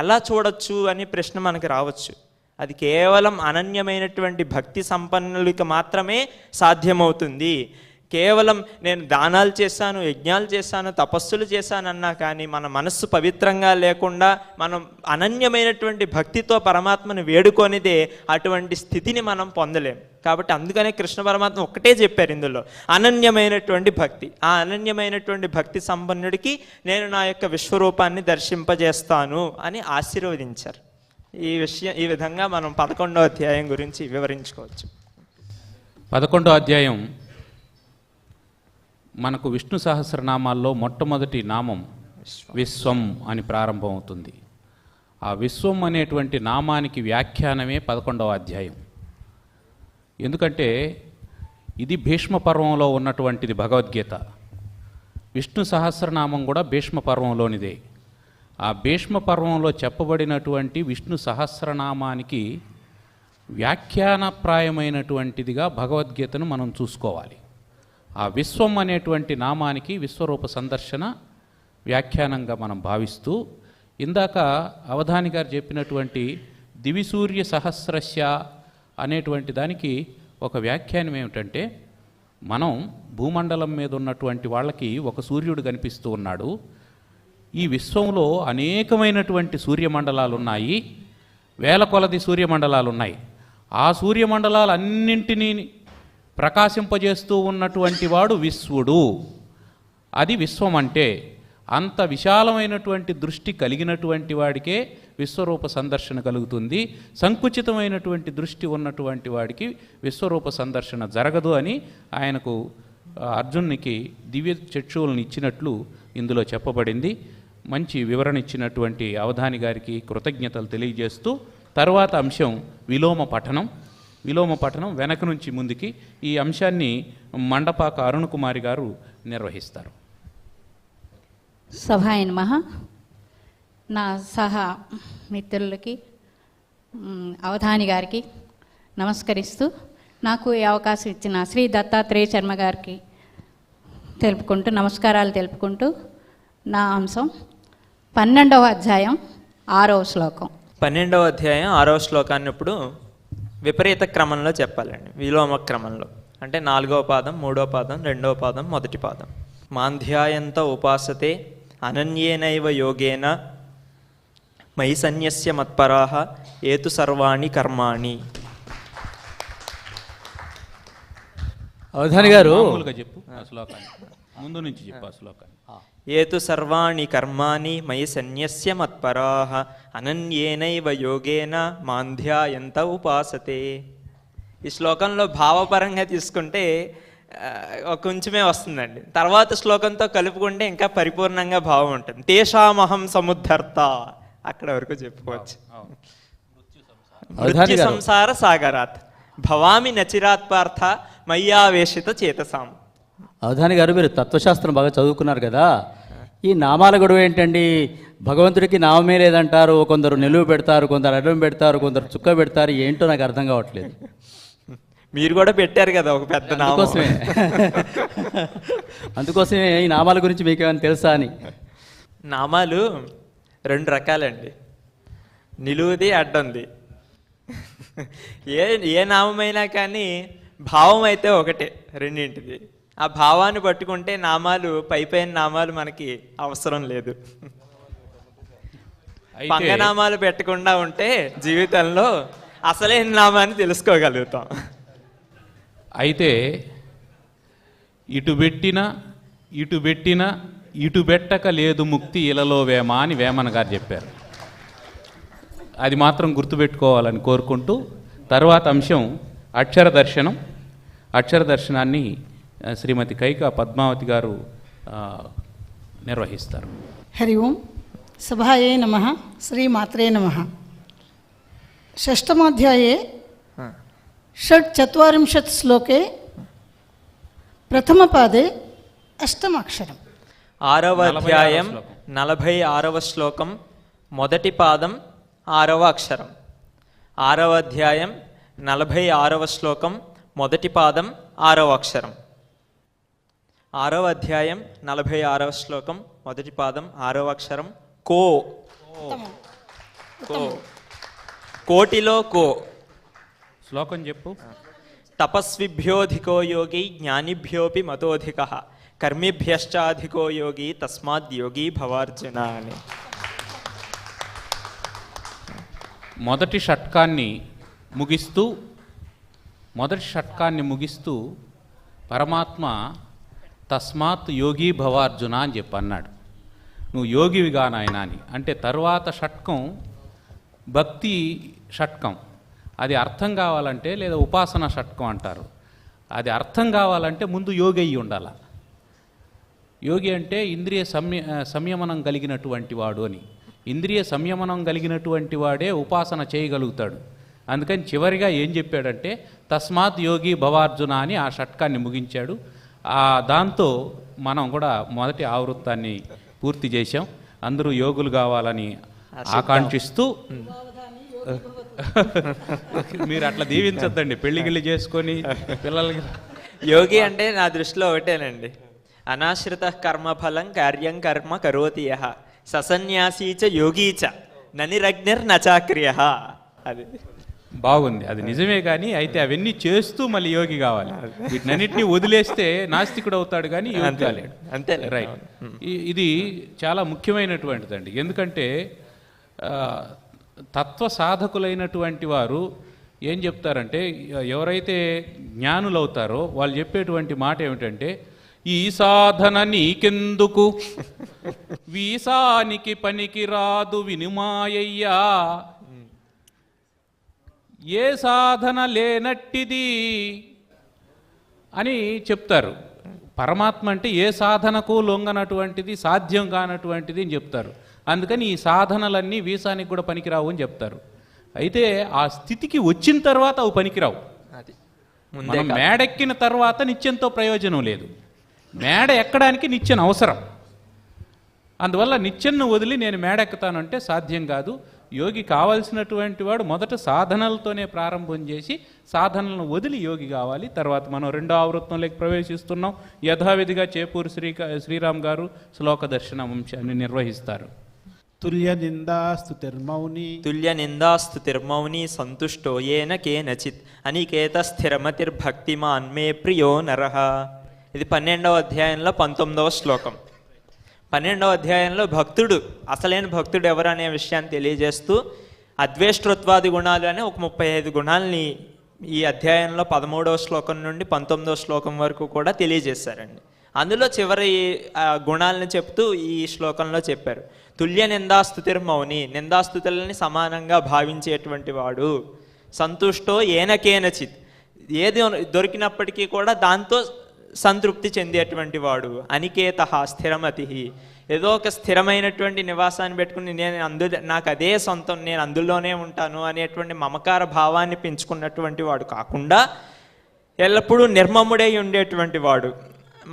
ఎలా చూడొచ్చు అని ప్రశ్న మనకి రావచ్చు. అది కేవలం అనన్యమైనటువంటి భక్తి సంపన్నులకి మాత్రమే సాధ్యమవుతుంది. కేవలం నేను దానాలు చేశాను, యజ్ఞాలు చేశాను, తపస్సులు చేశానన్నా కానీ మన మనస్సు పవిత్రంగా లేకుండా మనం అనన్యమైనటువంటి భక్తితో పరమాత్మను వేడుకొనిదే అటువంటి స్థితిని మనం పొందలేం. కాబట్టి అందుకనే కృష్ణ పరమాత్మ ఒక్కటే చెప్పారు ఇందులో, అనన్యమైనటువంటి భక్తి. ఆ అనన్యమైనటువంటి భక్తి సంపన్నుడికి నేను నా యొక్క విశ్వరూపాన్ని దర్శింపజేస్తాను అని ఆశీర్వదించారు. ఈ విధంగా మనం 11వ అధ్యాయం గురించి వివరించుకోవచ్చు.
11వ అధ్యాయం మనకు విష్ణు సహస్రనామాల్లో మొట్టమొదటి నామం విశ్వం అని ప్రారంభమవుతుంది. ఆ విశ్వం అనేటువంటి నామానికి వ్యాఖ్యానమే 11వ అధ్యాయం. ఎందుకంటే ఇది భీష్మ పర్వంలో ఉన్నటువంటిది భగవద్గీత. విష్ణు సహస్రనామం కూడా భీష్మ పర్వంలోనిదే. ఆ భీష్మ పర్వంలో చెప్పబడినటువంటి విష్ణు సహస్రనామానికి వ్యాఖ్యానప్రాయమైనటువంటిదిగా భగవద్గీతను మనం చూసుకోవాలి. ఆ విశ్వం అనేటువంటి నామానికి విశ్వరూప సందర్శన వ్యాఖ్యానంగా మనం భావిస్తూ, ఇందాక అవధాని గారు చెప్పినటువంటి దివిసూర్య సహస్రస్య అనేటువంటి దానికి ఒక వ్యాఖ్యానం ఏమిటంటే, మనం భూమండలం మీద ఉన్నటువంటి వాళ్ళకి ఒక సూర్యుడు కనిపిస్తూ ఉన్నాడు. ఈ విశ్వంలో అనేకమైనటువంటి సూర్యమండలాలు ఉన్నాయి, వేల కొలది సూర్యమండలాలు ఉన్నాయి. ఆ సూర్యమండలాలన్నింటినీ ప్రకాశింపజేస్తూ ఉన్నటువంటి వాడు విశ్వడు. అది విశ్వం అంటే. అంత విశాలమైనటువంటి దృష్టి కలిగినటువంటి వాడికే విశ్వరూప సందర్శన కలుగుతుంది. సంకుచితమైనటువంటి దృష్టి ఉన్నటువంటి వాడికి విశ్వరూప సందర్శన జరగదు అని ఆయనకు అర్జునునికి దివ్య చక్షువులను ఇచ్చినట్లు ఇందులో చెప్పబడింది. మంచి వివరణ ఇచ్చినటువంటి అవధాని గారికి కృతజ్ఞతలు తెలియజేస్తూ, తర్వాత అంశం విలోమ పఠనం. విలోమ పఠనం వెనక నుంచి ముందుకి ఈ అంశాన్ని మండపాక అరుణ్ కుమారి గారు నిర్వహిస్తారు.
సభాయ నమః. నా సహా మిత్రులకి అవధాని గారికి నమస్కరిస్తూ, నాకు ఈ అవకాశం ఇచ్చిన శ్రీ దత్తాత్రేయ శర్మ గారికి నమస్కారాలు తెలుపుకుంటూ, నా అంశం 12వ అధ్యాయం 6వ శ్లోకం.
12వ అధ్యాయం 6వ శ్లోకాన్ని ఇప్పుడు విపరీత క్రమంలో చెప్పాలండి, విలోమ క్రమంలో. అంటే 4వ పాదం, 3వ పాదం, 2వ పాదం, 1వ పాదం. మాంధ్యాయంత ఉపాసతే అనన్యేనైవ యోగేన మయి సన్యస్య మత్పరాః ఏతు సర్వాణి కర్మాణి.
అవధాని గారు
చెప్పు ఆ శ్లోకాన్ని, ముందు నుంచి చెప్పు ఆ శ్లోకాన్ని.
ఏతు సర్వాణి కర్మాణి మయి సన్యస్య మత్పరాః అనన్యేనైవ యోగేన మాంధ్యాయంత ఉపాసతే. ఈ శ్లోకంలో భావపరంగా తీసుకుంటే కొంచెమే వస్తుందండి. తర్వాత శ్లోకంతో కలుపుకుంటే ఇంకా పరిపూర్ణంగా భావం ఉంటుంది. తేషామహం సముద్ధర్త, అక్కడ వరకు చెప్పుకోవచ్చు. మృత్యు సంసార సాగరాత్ భవామి నచిరాత్ పార్థ మయ్యావేశిత చేతసాం.
అవధాని గారు, మీరు తత్వశాస్త్రం బాగా చదువుకున్నారు కదా, ఈ నామాల గొడవ ఏంటండి? భగవంతుడికి నామమే లేదంటారు, కొందరు నిలువు పెడతారు, కొందరు అడ్డం పెడతారు, కొందరు చుక్క పెడతారు. ఏంటో నాకు అర్థం కావట్లేదు.
మీరు కూడా పెట్టారు కదా ఒక పెద్ద నామం.
అందుకోసమే ఈ నామాల గురించి మీకు ఏమైనా తెలుసా అని.
నామాలు 2 రకాలండి, నిలువుది, అడ్డంది. ఏ నామైనా కానీ భావం అయితే ఒకటే రెండింటిది. ఆ భావాన్ని పట్టుకుంటే నామాలు పైపైన నామాలు మనకి అవసరం లేదు. పంగనామాలు పెట్టకుండా ఉంటే జీవితంలో అసలైన నామాన్ని తెలుసుకోగలుగుతాం.
అయితే ఇటు పెట్టినా ఇటు పెట్టక లేదు ముక్తి ఇలలో వేమ అని వేమన గారు చెప్పారు. అది మాత్రం గుర్తుపెట్టుకోవాలని కోరుకుంటూ, తర్వాత అంశం అక్షర దర్శనం. అక్షర దర్శనాన్ని శ్రీమతి కైక పద్మావతి గారు నిర్వహిస్తారు.
హరి ఓం. సభాయే నమః. శ్రీమాత్రే నమః. షష్టమాధ్యాయే షట్చత్వారింశత్ శ్లోకే ప్రథమపాదే అష్టమాక్షరం.
6వ అధ్యాయం 46వ శ్లోకం మొదటి పాదం 6వ అక్షరం. 6వ అధ్యాయం 46వ శ్లోకం మొదటి పాదం 6వ అక్షరం. 6వ అధ్యాయం 46వ శ్లోకం మొదటి పాదం 6వ అక్షరం కో. కోటిలో కో.
శ్లోకం చెప్పు.
తపస్విభ్యోధికో యోగి జ్ఞానిభ్యోపి మతోధిక కర్మిభ్యశ్చాధికో యోగి తస్మాత్ యోగి భవార్జున అని.
మొదటి షట్కాన్ని ముగిస్తూ పరమాత్మ తస్మాత్ యోగి భవార్జున అని చెప్పి అన్నాడు. నువ్వు యోగివిగా నాయన అని. అంటే తరువాత షట్కం భక్తి షట్కం. అది అర్థం కావాలంటే, లేదా ఉపాసన షట్కం అంటారు, అది అర్థం కావాలంటే ముందు యోగి అయ్యి ఉండాల. యోగి అంటే ఇంద్రియ సంయమనం కలిగినటువంటి వాడు అని. ఇంద్రియ సంయమనం కలిగినటువంటి వాడే ఉపాసన చేయగలుగుతాడు. అందుకని చివరిగా ఏం చెప్పాడంటే తస్మాత్ యోగి భవార్జున అని ఆ షట్కాన్ని ముగించాడు. దాంతో మనం కూడా మొదటి ఆవృత్తాన్ని పూర్తి చేశాం. అందరూ యోగులు కావాలని ఆకాంక్షిస్తూ, మీరు అట్లా దీవించద్దండి, పెళ్లి గిళ్ళి చేసుకొని పిల్లలకి.
యోగి అంటే నా దృష్టిలో ఒకటేనండి, అనాశ్రిత కర్మఫలం కార్యం కర్మ కరోతి యః ససన్యాసీచ యోగీచ ననిరగ్నిర్ నచాక్రియ. అది
బాగుంది, అది నిజమే. కానీ అయితే అవన్నీ చేస్తూ మళ్ళీ యోగి కావాలి. వీటినన్నింటినీ వదిలేస్తే నాస్తికుడు అవుతాడు కానీ యోగి కాలేడు.
అంతే,
రైట్. ఇది చాలా ముఖ్యమైనటువంటిదండి. ఎందుకంటే తత్వ సాధకులైనటువంటి వారు ఏం చెప్తారంటే, ఎవరైతే జ్ఞానులు అవుతారో వాళ్ళు చెప్పేటువంటి మాట ఏమిటంటే, ఈ సాధన నీకెందుకు, వీసానికి పనికి రాదు వినుమాయ్యా, ఏ సాధన లేనట్టిది అని చెప్తారు. పరమాత్మ అంటే ఏ సాధనకు లొంగనటువంటిది, సాధ్యం కానటువంటిది అని చెప్తారు. అందుకని ఈ సాధనలన్నీ వీసానికి కూడా పనికిరావు అని చెప్తారు. అయితే ఆ స్థితికి వచ్చిన తర్వాత అవి పనికిరావు. మనం మేడెక్కిన తర్వాత నిత్యంతో ప్రయోజనం లేదు. మేడ ఎక్కడానికి నిత్యం అవసరం. అందువల్ల నిత్యను వదిలి నేను మేడెక్కుతానంటే సాధ్యం కాదు. యోగి కావాల్సినటువంటి వాడు మొదట సాధనలతోనే ప్రారంభం చేసి సాధనలను వదిలి యోగి కావాలి. తర్వాత మనం రెండో ఆవృత్తంలోకి ప్రవేశిస్తున్నాం. యథావిధిగా చేపూరు శ్రీరామ్ గారు శ్లోక దర్శన అంశాన్ని నిర్వహిస్తారు.
తుల్య నిందాస్తుతిర్మౌని సంతుష్టో ఏన కేనచిత్ అనికేత స్థిరమతిర్భక్తిమాన్ మే ప్రియో నరః. ఇది 12వ అధ్యాయంలో 19వ శ్లోకం. 12వ అధ్యాయంలో భక్తుడు, అసలైన భక్తుడు ఎవరు అనే విషయాన్ని తెలియజేస్తూ అద్వేష్టృత్వాది గుణాలు అనే ఒక 35 గుణాలని ఈ అధ్యాయంలో 13వ శ్లోకం నుండి 19వ శ్లోకం వరకు కూడా తెలియజేశారండి. అందులో చివరి గుణాలను చెప్తూ ఈ శ్లోకంలో చెప్పారు. తుల్య నిందాస్తుతిర్మౌని, నిందాస్తుతులని సమానంగా భావించేటువంటి వాడు. సంతుష్టో ఏనకేనచిత్, ఏది దొరికినప్పటికీ కూడా దాంతో సంతృప్తి చెందేటువంటి వాడు. అనికేత స్థిరమతి, ఏదో ఒక స్థిరమైనటువంటి నివాసాన్ని పెట్టుకుని నాకు అదే సొంతం, నేను అందులోనే ఉంటాను అనేటువంటి మమకార భావాన్ని పెంచుకున్నటువంటి వాడు కాకుండా ఎల్లప్పుడూ నిర్మముడై ఉండేటువంటి వాడు.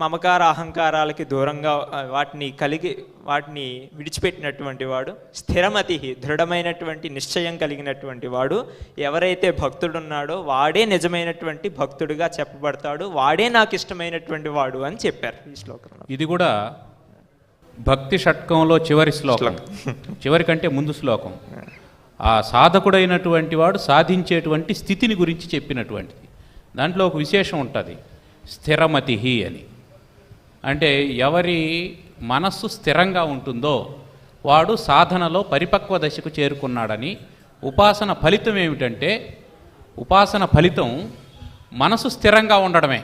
మమకార అహంకారాలకి దూరంగా వాటిని విడిచిపెట్టినటువంటి వాడు. స్థిరమతి, దృఢమైనటువంటి నిశ్చయం కలిగినటువంటి వాడు. ఎవరైతే భక్తుడున్నాడో వాడే నిజమైనటువంటి భక్తుడిగా చెప్పబడతాడు, వాడే నాకు ఇష్టమైనటువంటి వాడు అని చెప్పారు ఈ శ్లోకంలో.
ఇది కూడా భక్తి షట్కంలో చివరి శ్లోకం, చివరి కంటే ముందు శ్లోకం. ఆ సాధకుడైనటువంటి వాడు సాధించేటువంటి స్థితిని గురించి చెప్పినటువంటిది. దాంట్లో ఒక విశేషం ఉంటుంది, స్థిరమతి అని. అంటే ఎవరి మనస్సు స్థిరంగా ఉంటుందో వాడు సాధనలో పరిపక్వ దశకు చేరుకున్నాడని. ఉపాసన ఫలితం ఏమిటంటే, ఉపాసన ఫలితం మనసు స్థిరంగా ఉండడమే.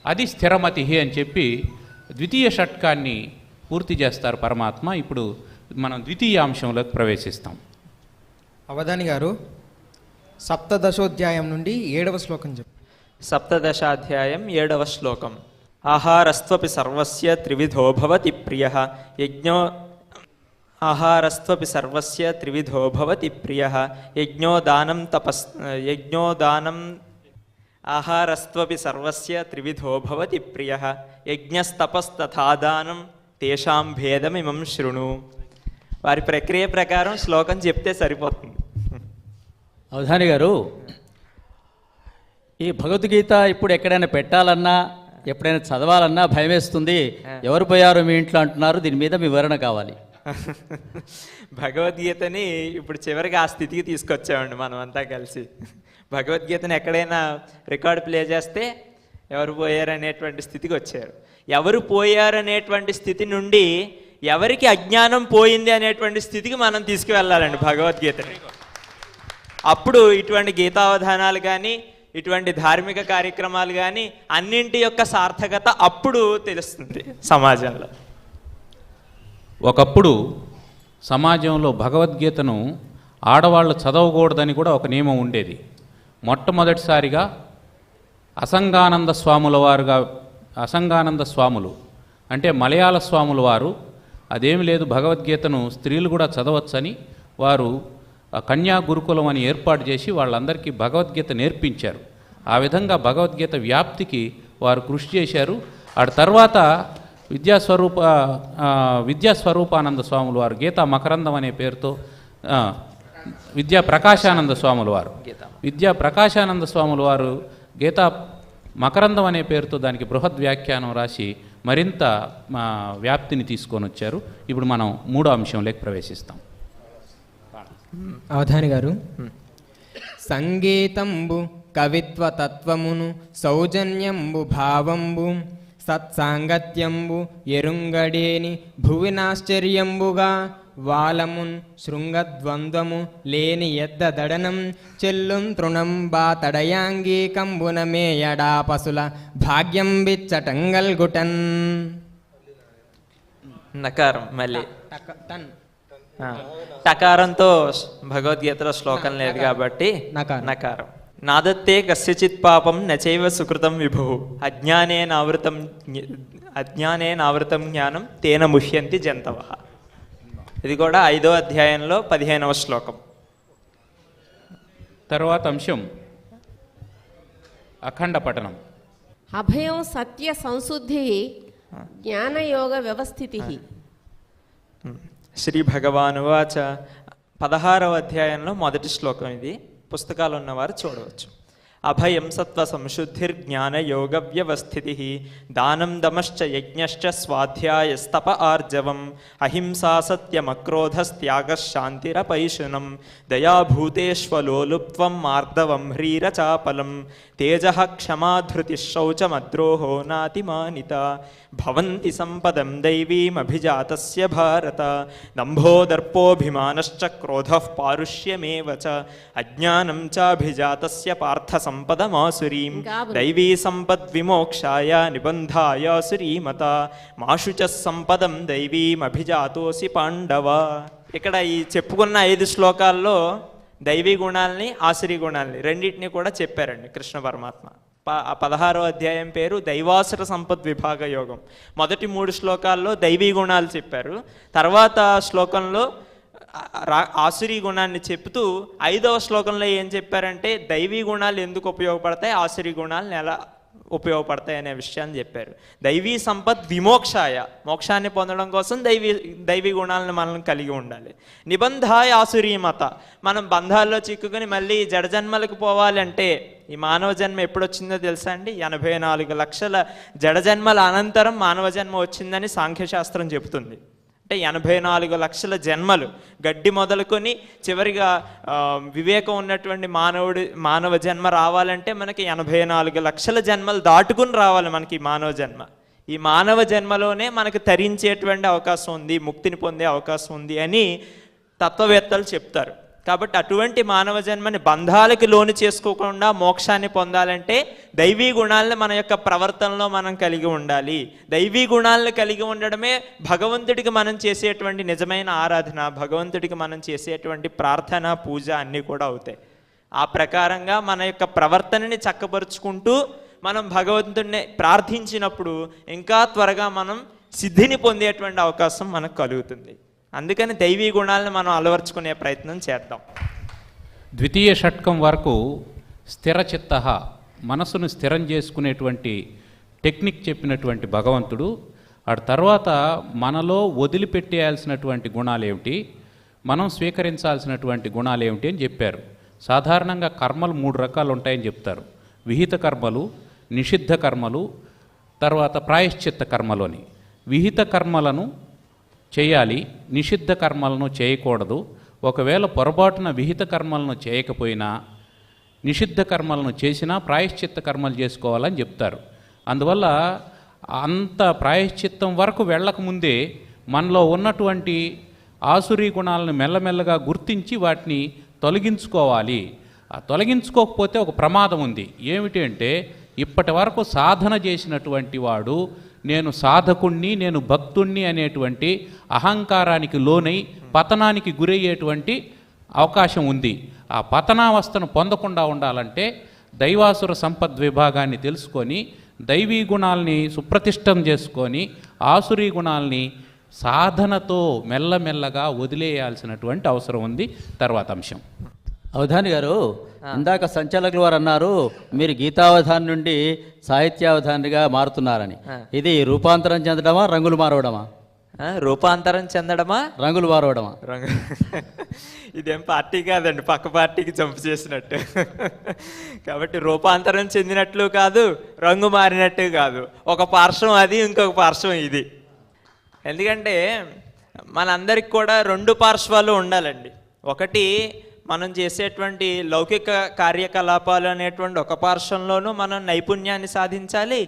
అది స్థిరమతి అని చెప్పి ద్వితీయ షట్కాన్ని పూర్తి చేస్తారు పరమాత్మ. ఇప్పుడు మనం ద్వితీయ అంశంలోకి ప్రవేశిస్తాం.
అవధాని గారు సప్తదశోధ్యాయం నుండి 7వ శ్లోకం చెప్పు.
సప్తదశాధ్యాయం 7వ శ్లోకం. ఆహారస్త్వపి సర్వస్య త్రివిధో భవతి ప్రియః యజ్ఞో ఆహారస్త్వపి సర్వస్య త్రివిధో భవతి ప్రియః యజ్ఞోదానం ఆహారస్త్వపి సర్వస్య త్రివిధో భవతి ప్రియః యజ్ఞస్తపస్తథాదానం తేషాం భేదమిమం శృణు. వారి ప్రక్రియ ప్రకారం శ్లోకం చెప్తే సరిపోతుంది.
అవధాని గారు, ఈ భగవద్గీత ఇప్పుడు ఎక్కడైనా పెట్టాలన్నా ఎప్పుడైనా చదవాలన్నా భయం వేస్తుంది. ఎవరు పోయారు మీ ఇంట్లో అంటున్నారు, దీని మీద మీ వివరణ కావాలి.
భగవద్గీతని ఇప్పుడు చివరికి ఆ స్థితికి తీసుకొచ్చామండి మనం అంతా కలిసి.
భగవద్గీతను ఎక్కడైనా రికార్డు ప్లే చేస్తే ఎవరు పోయారనేటువంటి స్థితికి వచ్చారు. ఎవరు పోయారనేటువంటి స్థితి నుండి ఎవరికి అజ్ఞానం పోయింది అనేటువంటి స్థితికి మనం తీసుకువెళ్ళాలండి భగవద్గీతని. అప్పుడు ఇటువంటి గీతావధానాలు కానీ ఇటువంటి ధార్మిక కార్యక్రమాలు కానీ అన్నింటి యొక్క సార్థకత అప్పుడు తెలుస్తుంది సమాజంలో.
ఒకప్పుడు సమాజంలో భగవద్గీతను ఆడవాళ్ళు చదవకూడదని కూడా ఒక నియమం ఉండేది. మొట్టమొదటిసారిగా అసంగానంద స్వాములు అంటే మలయాళ స్వాముల వారు అదేమి లేదు భగవద్గీతను స్త్రీలు కూడా చదవచ్చని వారు కన్యా గురుకులం అని ఏర్పాటు చేసి వాళ్ళందరికీ భగవద్గీత నేర్పించారు. ఆ విధంగా భగవద్గీత వ్యాప్తికి వారు కృషి చేశారు. ఆ తర్వాత విద్యాస్వరూపానంద స్వాములు వారు గీతా మకరందం అనే పేరుతో విద్యాప్రకాశానంద స్వాములు వారు గీతా మకరందం అనే పేరుతో దానికి బృహద్ వ్యాఖ్యానం రాసి మరింత వ్యాప్తిని తీసుకొని వచ్చారు. ఇప్పుడు మనం మూడో అంశంలోకి ప్రవేశిస్తాం.
అవధాని గారు, సంగీతంబు కవిత్వ తత్వమును సౌజన్యంబు భావంబు సత్సాంగత్యంబు ఎరుంగడేని భువినాశ్చర్యంబుగా వాలమున్ శృంగద్వంద్వము లేని ఎద్ద దడనం చెల్లుం తృణం బాతడయాంగీకంబున మేయడా పశుల భాగ్యం బిచ్చటంగల్గుటన్.
నకారం మళ్ళీ టకారంతో భగవద్గీతలో శ్లోకం లేదు కాబట్టి నకారం. నాదత్తే కస్యచిత్ పాపం నచైవ సుకృతం విభు అజ్ఞానేనావృతం జ్ఞానం తేన ముహ్యంతి జంతవః. ఇది కూడా 5వ అధ్యాయంలో 15వ శ్లోకం.
తర్వాత అంశం అఖండ పఠనం.
అభయం సత్య సంశుద్ధి జ్ఞానయోగ వ్యవస్థితి.
శ్రీ భగవానువాచ 16వ అధ్యాయంలో మొదటి శ్లోకం ఇది. పుస్తకాలు ఉన్నవారు చూడవచ్చు. అభయం సత్వ సంశుద్ధిర్జ్ఞాన యోగ వ్యవస్థితి దానం దమశ్చ యజ్ఞశ్చ స్వాధ్యాయస్తప ఆర్జవం అహింసా సత్యమక్రోధస్త్యాగశాంతిరపైశునం దయాభూతేష్వలోలుప్త్వం మార్దవం హ్రీరచాపలం తేజః క్షమాధృతి శౌచమద్రోహో నాతిమానిత భవంతి సంపదం దైవీమభిజాతస్య భారత దంభోదర్పోభిమానశ్చ క్రోధః పారుష్యమేవ చ అజ్ఞానం చాభిజాతస్య పార్థ సంపదమాసురీం దైవీ సంపద్విమోక్షాయ నిబంధాయాసురీమత మాషు చ సంపదం దైవీమభిజాతోసి పాండవ. ఇక్కడ ఈ చెప్పుకున్న 5 శ్లోకాల్లో దైవీ గుణాలని ఆసురీ గుణాలని రెండింటినీ కూడా చెప్పారండి కృష్ణ పరమాత్మ. 16వ అధ్యాయం పేరు దైవాసుర సంపద్ విభాగ యోగం. మొదటి 3 శ్లోకాల్లో దైవీ గుణాలు చెప్పారు. తర్వాత శ్లోకంలో ఆసురీ గుణాన్ని చెప్తూ 5వ శ్లోకంలో ఏం చెప్పారంటే దైవీ గుణాలు ఎందుకు ఉపయోగపడతాయి, ఆసురీ గుణాలను ఎలా ఉపయోగపడతాయి అనే విషయాన్ని చెప్పారు. దైవీ సంపద్ విమోక్షాయ, మోక్షాన్ని పొందడం కోసం దైవీ గుణాలను మనం కలిగి ఉండాలి. నిబంధాయ ఆసురీమత, మనం బంధాల్లో చిక్కుకొని మళ్ళీ జడజన్మలకు పోవాలంటే ఈ మానవ జన్మ ఎప్పుడు వచ్చిందో తెలుసా అండి? 84 లక్షల జడజన్మల అనంతరం మానవ జన్మ వచ్చిందని సాంఖ్యశాస్త్రం చెబుతుంది. అంటే 84 లక్షల జన్మలు గడ్డి మొదలుకొని చివరిగా వివేకం ఉన్నటువంటి మానవ జన్మ రావాలంటే మనకి 84 లక్షల జన్మలు దాటుకుని రావాలి మనకి ఈ మానవ జన్మ. ఈ మానవ జన్మలోనే మనకు తరించేటువంటి అవకాశం ఉంది, ముక్తిని పొందే అవకాశం ఉంది అని తత్వవేత్తలు చెప్తారు. కాబట్టి అటువంటి మానవ జన్మని బంధాలకి లోను చేసుకోకుండా మోక్షాన్ని పొందాలంటే దైవీ గుణాలను మన యొక్క ప్రవర్తనలో మనం కలిగి ఉండాలి. దైవీ గుణాలను కలిగి ఉండడమే భగవంతుడికి మనం చేసేటువంటి నిజమైన ఆరాధన, భగవంతుడికి మనం చేసేటువంటి ప్రార్థన, పూజ అన్నీ కూడా అవుతాయి. ఆ ప్రకారంగా మన యొక్క ప్రవర్తనని చక్కపరుచుకుంటూ మనం భగవంతుడిని ప్రార్థించినప్పుడు ఇంకా త్వరగా మనం సిద్ధిని పొందేటువంటి అవకాశం మనకు కలుగుతుంది. అందుకని దైవీ గుణాలను మనం అలవర్చుకునే ప్రయత్నం చేద్దాం.
ద్వితీయ షట్కం వరకు స్థిరచిత్త, మనసును స్థిరం చేసుకునేటువంటి టెక్నిక్ చెప్పినటువంటి భగవంతుడు ఆ తర్వాత మనలో వదిలిపెట్టేయాల్సినటువంటి గుణాలు ఏమిటి, మనం స్వీకరించాల్సినటువంటి గుణాలు ఏమిటి అని చెప్పారు. సాధారణంగా కర్మలు 3 రకాలు ఉంటాయని చెప్తారు. విహిత కర్మలు, నిషిద్ధ కర్మలు, తర్వాత ప్రాయశ్చిత్త కర్మలోని. విహిత కర్మలను చేయాలి, నిషిద్ధ కర్మలను చేయకూడదు. ఒకవేళ పొరపాటున విహిత కర్మలను చేయకపోయినా నిషిద్ధ కర్మలను చేసినా ప్రాయశ్చిత్త కర్మలు చేసుకోవాలని చెప్తారు. అందువల్ల అంత ప్రాయశ్చిత్తం వరకు వెళ్ళకముందే మనలో ఉన్నటువంటి ఆసురీ గుణాలను మెల్లమెల్లగా గుర్తించి వాటిని తొలగించుకోవాలి. ఆ తొలగించుకోకపోతే ఒక ప్రమాదం ఉంది. ఏమిటి అంటే, ఇప్పటి వరకు సాధన చేసినటువంటి వాడు నేను సాధకుణ్ణి, నేను భక్తుణ్ణి అనేటువంటి అహంకారానికి లోనై పతనానికి గురయ్యేటువంటి అవకాశం ఉంది. ఆ పతనావస్థను పొందకుండా ఉండాలంటే దైవాసుర సంపద్విభాగాన్ని తెలుసుకొని దైవీ గుణాలని సుప్రతిష్టం చేసుకొని ఆసురీ గుణాలని సాధనతో మెల్లమెల్లగా వదిలేయాల్సినటువంటి అవసరం ఉంది. తర్వాత అంశం.
అవధాని గారు, ఇందాక సంచాలకులు వారు అన్నారు మీరు గీతావధాని నుండి సాహిత్యావధానిగా మారుతున్నారని. ఇది రూపాంతరం చెందడమా, రంగులు మారవడమా?
రూపాంతరం చెందడమా,
రంగులు మారవడమా?
ఇదేం పార్టీ కాదండి, పక్క పార్టీకి జంప్ చేసినట్టు. కాబట్టి రూపాంతరం చెందినట్లు కాదు, రంగు మారినట్టు కాదు. ఒక పార్శ్వం అది, ఇంకొక పార్శ్వం ఇది. ఎందుకంటే మనందరికి కూడా రెండు పార్శ్వాలు ఉండాలండి. ఒకటి మనం చేసేటువంటి లౌకిక కార్యకలాపాలు అనేటువంటి ఒక పార్శ్వంలోనూ మనం నైపుణ్యాన్ని సాధించాలి.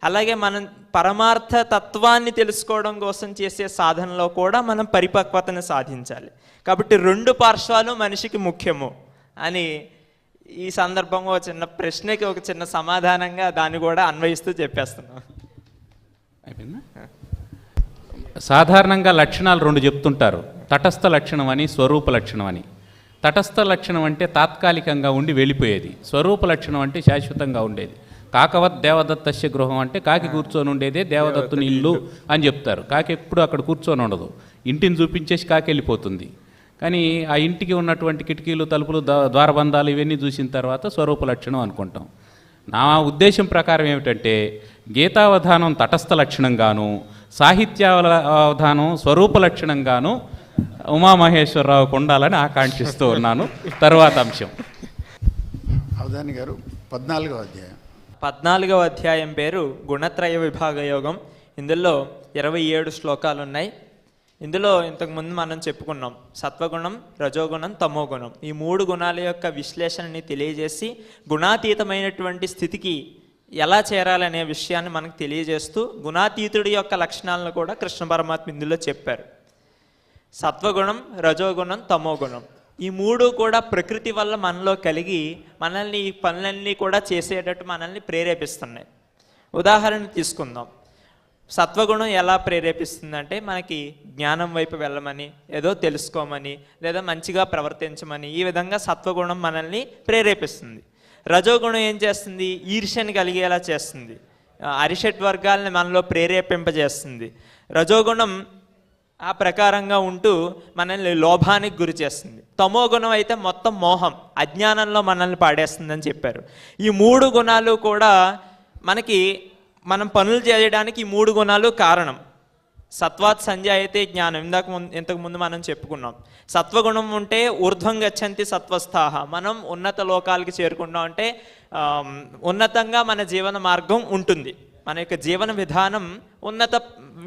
అలాగే మనం పరమార్థ తత్వాన్ని తెలుసుకోవడం కోసం చేసే సాధనలో కూడా మనం పరిపక్వతను సాధించాలి. కాబట్టి రెండు పార్శ్వాలు మనిషికి ముఖ్యము అని ఈ సందర్భంగా ఒక చిన్న ప్రశ్నకి ఒక చిన్న సమాధానంగా దాన్ని కూడా అన్వయిస్తూ చెప్పేస్తున్నాం.
అయిపోయిందా? సాధారణంగా లక్షణాలు రెండు చెప్తుంటారు, తటస్థ లక్షణం అని, స్వరూప లక్షణం అని. తటస్థ లక్షణం అంటే తాత్కాలికంగా ఉండి వెళ్ళిపోయేది, స్వరూప లక్షణం అంటే శాశ్వతంగా ఉండేది. కాకవత్ దేవదత్తస్య గృహం అంటే కాకి కూర్చొని ఉండేదే దేవదత్తుని ఇల్లు అని చెప్తారు. కాకి ఎప్పుడు అక్కడ కూర్చొని ఉండదు, ఇంటిని చూపించేసి కాకి వెళ్ళిపోతుంది. కానీ ఆ ఇంటికి ఉన్నటువంటి కిటికీలు, తలుపులు, ద్వారబంధాలు ఇవన్నీ చూసిన తర్వాత స్వరూప లక్షణం అనుకుంటాం. నా ఉద్దేశం ప్రకారం ఏమిటంటే గీతావధానం తటస్థ లక్షణంగాను, సాహిత్యావధానం స్వరూప లక్షణంగాను ఉమామహేశ్వరరావుకు ఉండాలని ఆకాంక్షిస్తూ ఉన్నాను. తర్వాత అంశం.
అవధాని గారు 14వ అధ్యాయం.
14వ అధ్యాయం పేరు గుణత్రయ విభాగ యోగం. ఇందులో 27 శ్లోకాలు ఉన్నాయి. ఇందులో ఇంతకుముందు మనం చెప్పుకున్నాం సత్వగుణం, రజోగుణం, తమోగుణం, ఈ 3 గుణాల యొక్క విశ్లేషణని తెలియజేసి గుణాతీతమైనటువంటి స్థితికి ఎలా చేరాలనే విషయాన్ని మనకు తెలియజేస్తూ గుణాతీతుడి యొక్క లక్షణాలను కూడా కృష్ణ పరమాత్మ ఇందులో చెప్పారు. సత్వగుణం, రజోగుణం, తమోగుణం, ఈ 3 కూడా ప్రకృతి వల్ల మనలో కలిగి మనల్ని ఈ పనులన్నీ కూడా చేసేటట్టు మనల్ని ప్రేరేపిస్తున్నాయి. ఉదాహరణ తీసుకుందాం. సత్వగుణం ఎలా ప్రేరేపిస్తుందంటే మనకి జ్ఞానం వైపు వెళ్ళమని, ఏదో తెలుసుకోమని, లేదా మంచిగా ప్రవర్తించమని, ఈ విధంగా సత్వగుణం మనల్ని ప్రేరేపిస్తుంది. రజోగుణం ఏం చేస్తుంది? ఈర్ష్యని కలిగేలా చేస్తుంది, అరిషడ్ వర్గాలని మనలో ప్రేరేపింపజేస్తుంది. రజోగుణం ఆ ప్రకారంగా ఉంటూ మనల్ని లోభానికి గురి చేస్తుంది. తమోగుణం అయితే మొత్తం మోహం, అజ్ఞానంలో మనల్ని పాడేస్తుందని చెప్పారు. ఈ 3 గుణాలు కూడా మనకి మనం పనులు చేయడానికి ఈ 3 గుణాలు కారణం. సత్వాత్ సంజాయతే జ్ఞానం, ఇంతకుముందు మనం చెప్పుకున్నాం. సత్వగుణం ఉంటే ఊర్ధ్వం గచ్చంతి సత్వస్థాహ, మనం ఉన్నత లోకాలకి చేరుకుంటాం. అంటే ఉన్నతంగా మన జీవన మార్గం ఉంటుంది, మన యొక్క జీవన విధానం ఉన్నత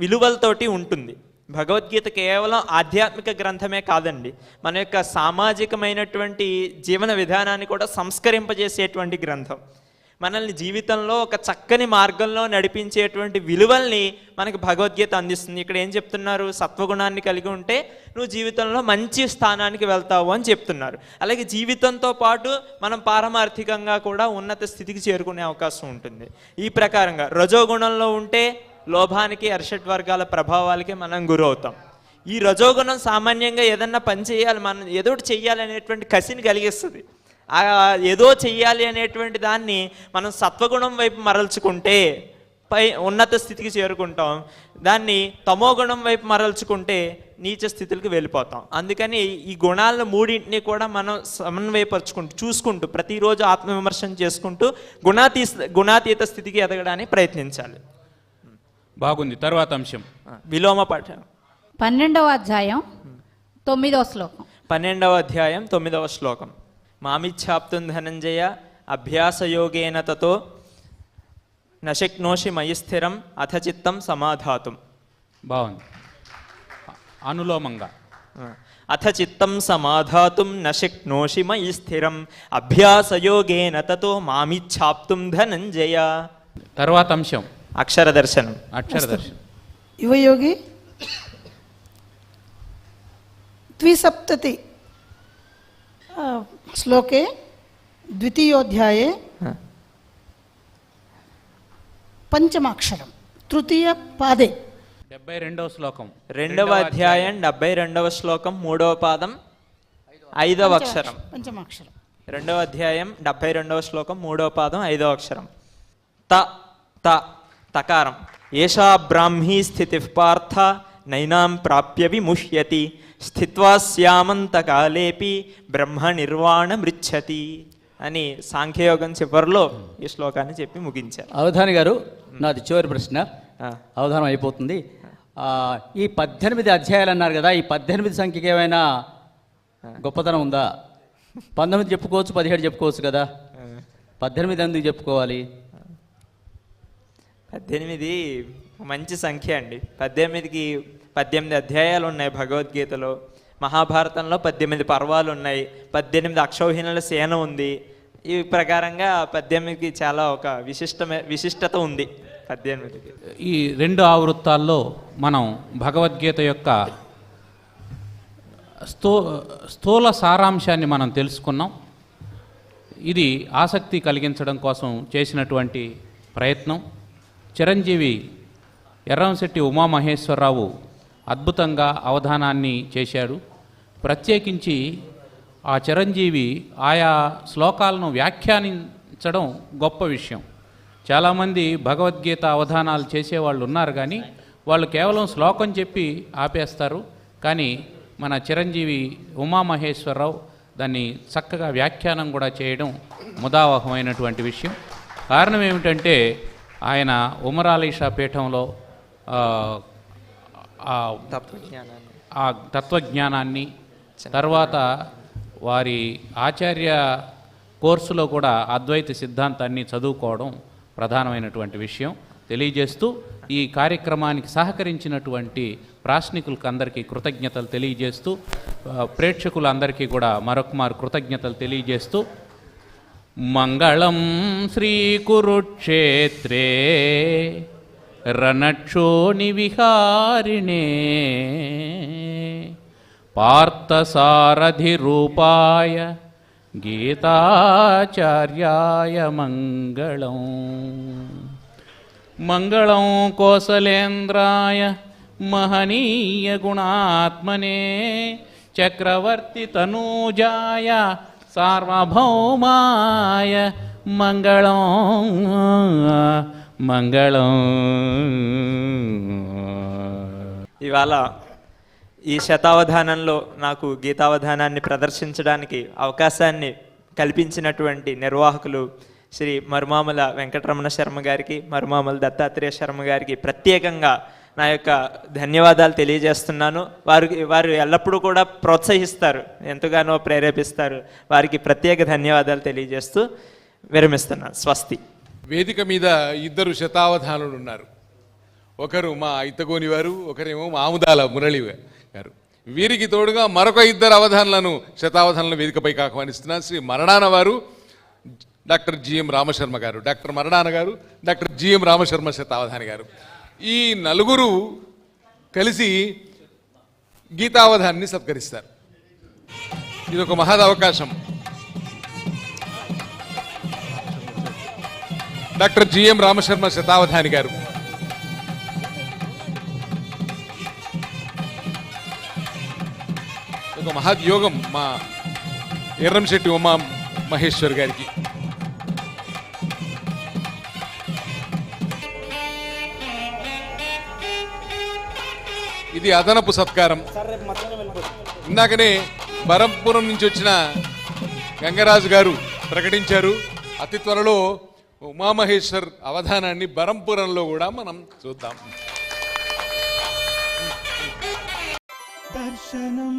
విలువలతోటి ఉంటుంది. భగవద్గీత కేవలం ఆధ్యాత్మిక గ్రంథమే కాదండి, మన యొక్క సామాజికమైనటువంటి జీవన విధానాన్ని కూడా సంస్కరింపజేసేటువంటి గ్రంథం. మనల్ని జీవితంలో ఒక చక్కని మార్గంలో నడిపించేటువంటి విలువల్ని మనకి భగవద్గీత అందిస్తుంది. ఇక్కడ ఏం చెప్తున్నారు? సత్వగుణాన్ని కలిగి ఉంటే నువ్వు జీవితంలో మంచి స్థానానికి వెళ్తావు అని చెప్తున్నారు. అలాగే జీవితంతో పాటు మనం పారమార్థికంగా కూడా ఉన్నత స్థితికి చేరుకునే అవకాశం ఉంటుంది. ఈ ప్రకారంగా రజోగుణంలో ఉంటే లోభానికి, అరిషడ్ వర్గాల ప్రభావాలకి మనం గురవుతాం. ఈ రజోగుణం సామాన్యంగా ఏదన్నా పని చేయాలి, మనం ఏదో చెయ్యాలి అనేటువంటి కసిని కలిగిస్తుంది. ఏదో చెయ్యాలి అనేటువంటి దాన్ని మనం సత్వగుణం వైపు మరల్చుకుంటే ఉన్నత స్థితికి చేరుకుంటాం. దాన్ని తమోగుణం వైపు మరల్చుకుంటే నీచ స్థితులకు వెళ్ళిపోతాం. అందుకని ఈ గుణాలను 3ని కూడా మనం సమన్వయపరుచుకుంటూ చూసుకుంటూ ప్రతిరోజు ఆత్మవిమర్శన చేసుకుంటూ గుణాతీత స్థితికి ఎదగడానికి ప్రయత్నించాలి.
బాగుంది. తర్వాత అంశం
విలోమ పాఠం.
12వ అధ్యాయం 9వ శ్లోకం.
12వ అధ్యాయం 9వ శ్లోకం. మామిచ్ఛాప్తుం ధనంజయ అభ్యాసయోగేన తతో నశక్నోషి మయి స్థిరం అథ చిత్తం సమాధాతుం.
బాగుంది. అనులోమంగా
అథ చిత్తం సమాధాతుం న శక్నోషి మయి స్థిరం అభ్యాసయోగేన తతో మామిచ్ఛాప్తుం ధనంజయ.
తర్వాత అంశం
అక్షరదర్శనం.
అక్షరదర్శనం.
యువయోగి ద్విసప్తతి శ్లోకే ద్వితీయోధ్యాయే పంచమాక్షరం తృతీయ పాదే
72వ శ్లోకం.
2వ అధ్యాయం 72వ శ్లోకం 3వ పాదం 5వ అక్షరం.
పంచమాక్షరం.
2వ అధ్యాయం 72వ శ్లోకం 3వ పాదం 5వ అక్షరం. త త తకారం. ఏషా బ్రాహ్మీ స్థితి పార్థ నైనాం ప్రాప్య విముహ్యతి స్థిత్వా స్యామంతకాలేపి బ్రహ్మ నిర్వాణ మృచ్చతి అని సాంఖ్యయోగం చివరిలో ఈ శ్లోకాన్ని చెప్పి ముగించారు.
అవధాని గారు, నాది చివరి ప్రశ్న. అవధానం అయిపోతుంది. ఈ 18 అధ్యాయాలు అన్నారు కదా, ఈ 18 సంఖ్యకి ఏమైనా గొప్పతనం ఉందా? 19 చెప్పుకోవచ్చు, 17 చెప్పుకోవచ్చు కదా, 18 ఎందుకు చెప్పుకోవాలి?
18 మంచి సంఖ్య అండి. 18కి 18 అధ్యాయాలు ఉన్నాయి భగవద్గీతలో. మహాభారతంలో 18 పర్వాలు ఉన్నాయి, 18 అక్షౌహిణుల సేన ఉంది. ఈ ప్రకారంగా 18కి చాలా ఒక విశిష్టత ఉంది. 18కి
ఈ 2 ఆవృత్తాల్లో మనం భగవద్గీత యొక్క స్థూల సారాంశాన్ని మనం తెలుసుకున్నాం. ఇది ఆసక్తి కలిగించడం కోసం చేసినటువంటి ప్రయత్నం. చిరంజీవి ఎర్రంశెట్టి ఉమామహేశ్వరరావు అద్భుతంగా అవధానాన్ని చేశాడు. ప్రత్యేకించి ఆ చిరంజీవి ఆయా శ్లోకాలను వ్యాఖ్యానించడం గొప్ప విషయం. చాలామంది భగవద్గీత అవధానాలు చేసేవాళ్ళు ఉన్నారు, కానీ వాళ్ళు కేవలం శ్లోకం చెప్పి ఆపేస్తారు. కానీ మన చిరంజీవి ఉమామహేశ్వరరావు దాన్ని చక్కగా వ్యాఖ్యానం కూడా చేయడం ముదావహమైనటువంటి విషయం. కారణం ఏమిటంటే ఆయన ఉమరాలీషా పీఠంలో ఆ తత్వజ్ఞానాన్ని, తర్వాత వారి ఆచార్య కోర్సులో కూడా అద్వైత సిద్ధాంతాన్ని చదువుకోవడం ప్రధానమైనటువంటి విషయం తెలియజేస్తూ ఈ కార్యక్రమానికి సహకరించినటువంటి ప్రాశ్నికులకు అందరికీ కృతజ్ఞతలు తెలియజేస్తూ, ప్రేక్షకులందరికీ కూడా మరొకమారు కృతజ్ఞతలు తెలియజేస్తూ, మంగళం శ్రీ కురుక్షేత్రే రణక్షోణి విహారిణే పార్థసారథి రూపాయ గీతాచార్యాయ మంగళం. మంగళం కోసలేంద్రాయ మహనీయ గుణాత్మనే చక్రవర్తి తనూజాయ సార్వభౌమాయ మంగళం మంగళం.
ఇవాళ ఈ శతావధానంలో నాకు గీతావధానాన్ని ప్రదర్శించడానికి అవకాశాన్ని కల్పించినటువంటి నిర్వాహకులు శ్రీ మరుమామల వెంకటరమణ శర్మ గారికి, మరుమామల దత్తాత్రేయ శర్మ గారికి ప్రత్యేకంగా నా యొక్క ధన్యవాదాలు తెలియజేస్తున్నాను. వారు ఎల్లప్పుడూ కూడా ప్రోత్సహిస్తారు, ఎంతగానో ప్రేరేపిస్తారు. వారికి ప్రత్యేక ధన్యవాదాలు తెలియజేస్తూ విరమిస్తున్నాను. స్వస్తి.
వేదిక మీద 2 శతావధానులు ఉన్నారు. ఒకరు మా ఐతగోని వారు, ఒకరేమో ఆముదాల మురళి గారు. వీరికి తోడుగా మరొక 2 అవధానులను శతావధానుల వేదికపైకి ఆహ్వానిస్తున్నారు. శ్రీ మరణాన వారు, డాక్టర్ జిఎం రామశర్మ గారు. డాక్టర్ మరణాన గారు, డాక్టర్ జిఎం రామశర్మ శతావధాని గారు. ఈ 4 కలిసి గీతావధాన్ని సత్కరిస్తారు. ఇది ఒక మహదవకాశం. డాక్టర్ జిఎం రామశర్మ శతావధాని గారు. ఒక మహద్యోగం మా ఎర్రంశెట్టి ఉమా మహేశ్వర్ గారికి. ఇది అదనపు సత్కారం. ఇందాకనే బరంపురం నుంచి వచ్చిన గంగరాజు గారు ప్రకటించారు, అతి త్వరలో ఉమామహేశ్వర్ అవధానాన్ని బరంపురంలో కూడా మనం చూద్దాం.
దర్శనం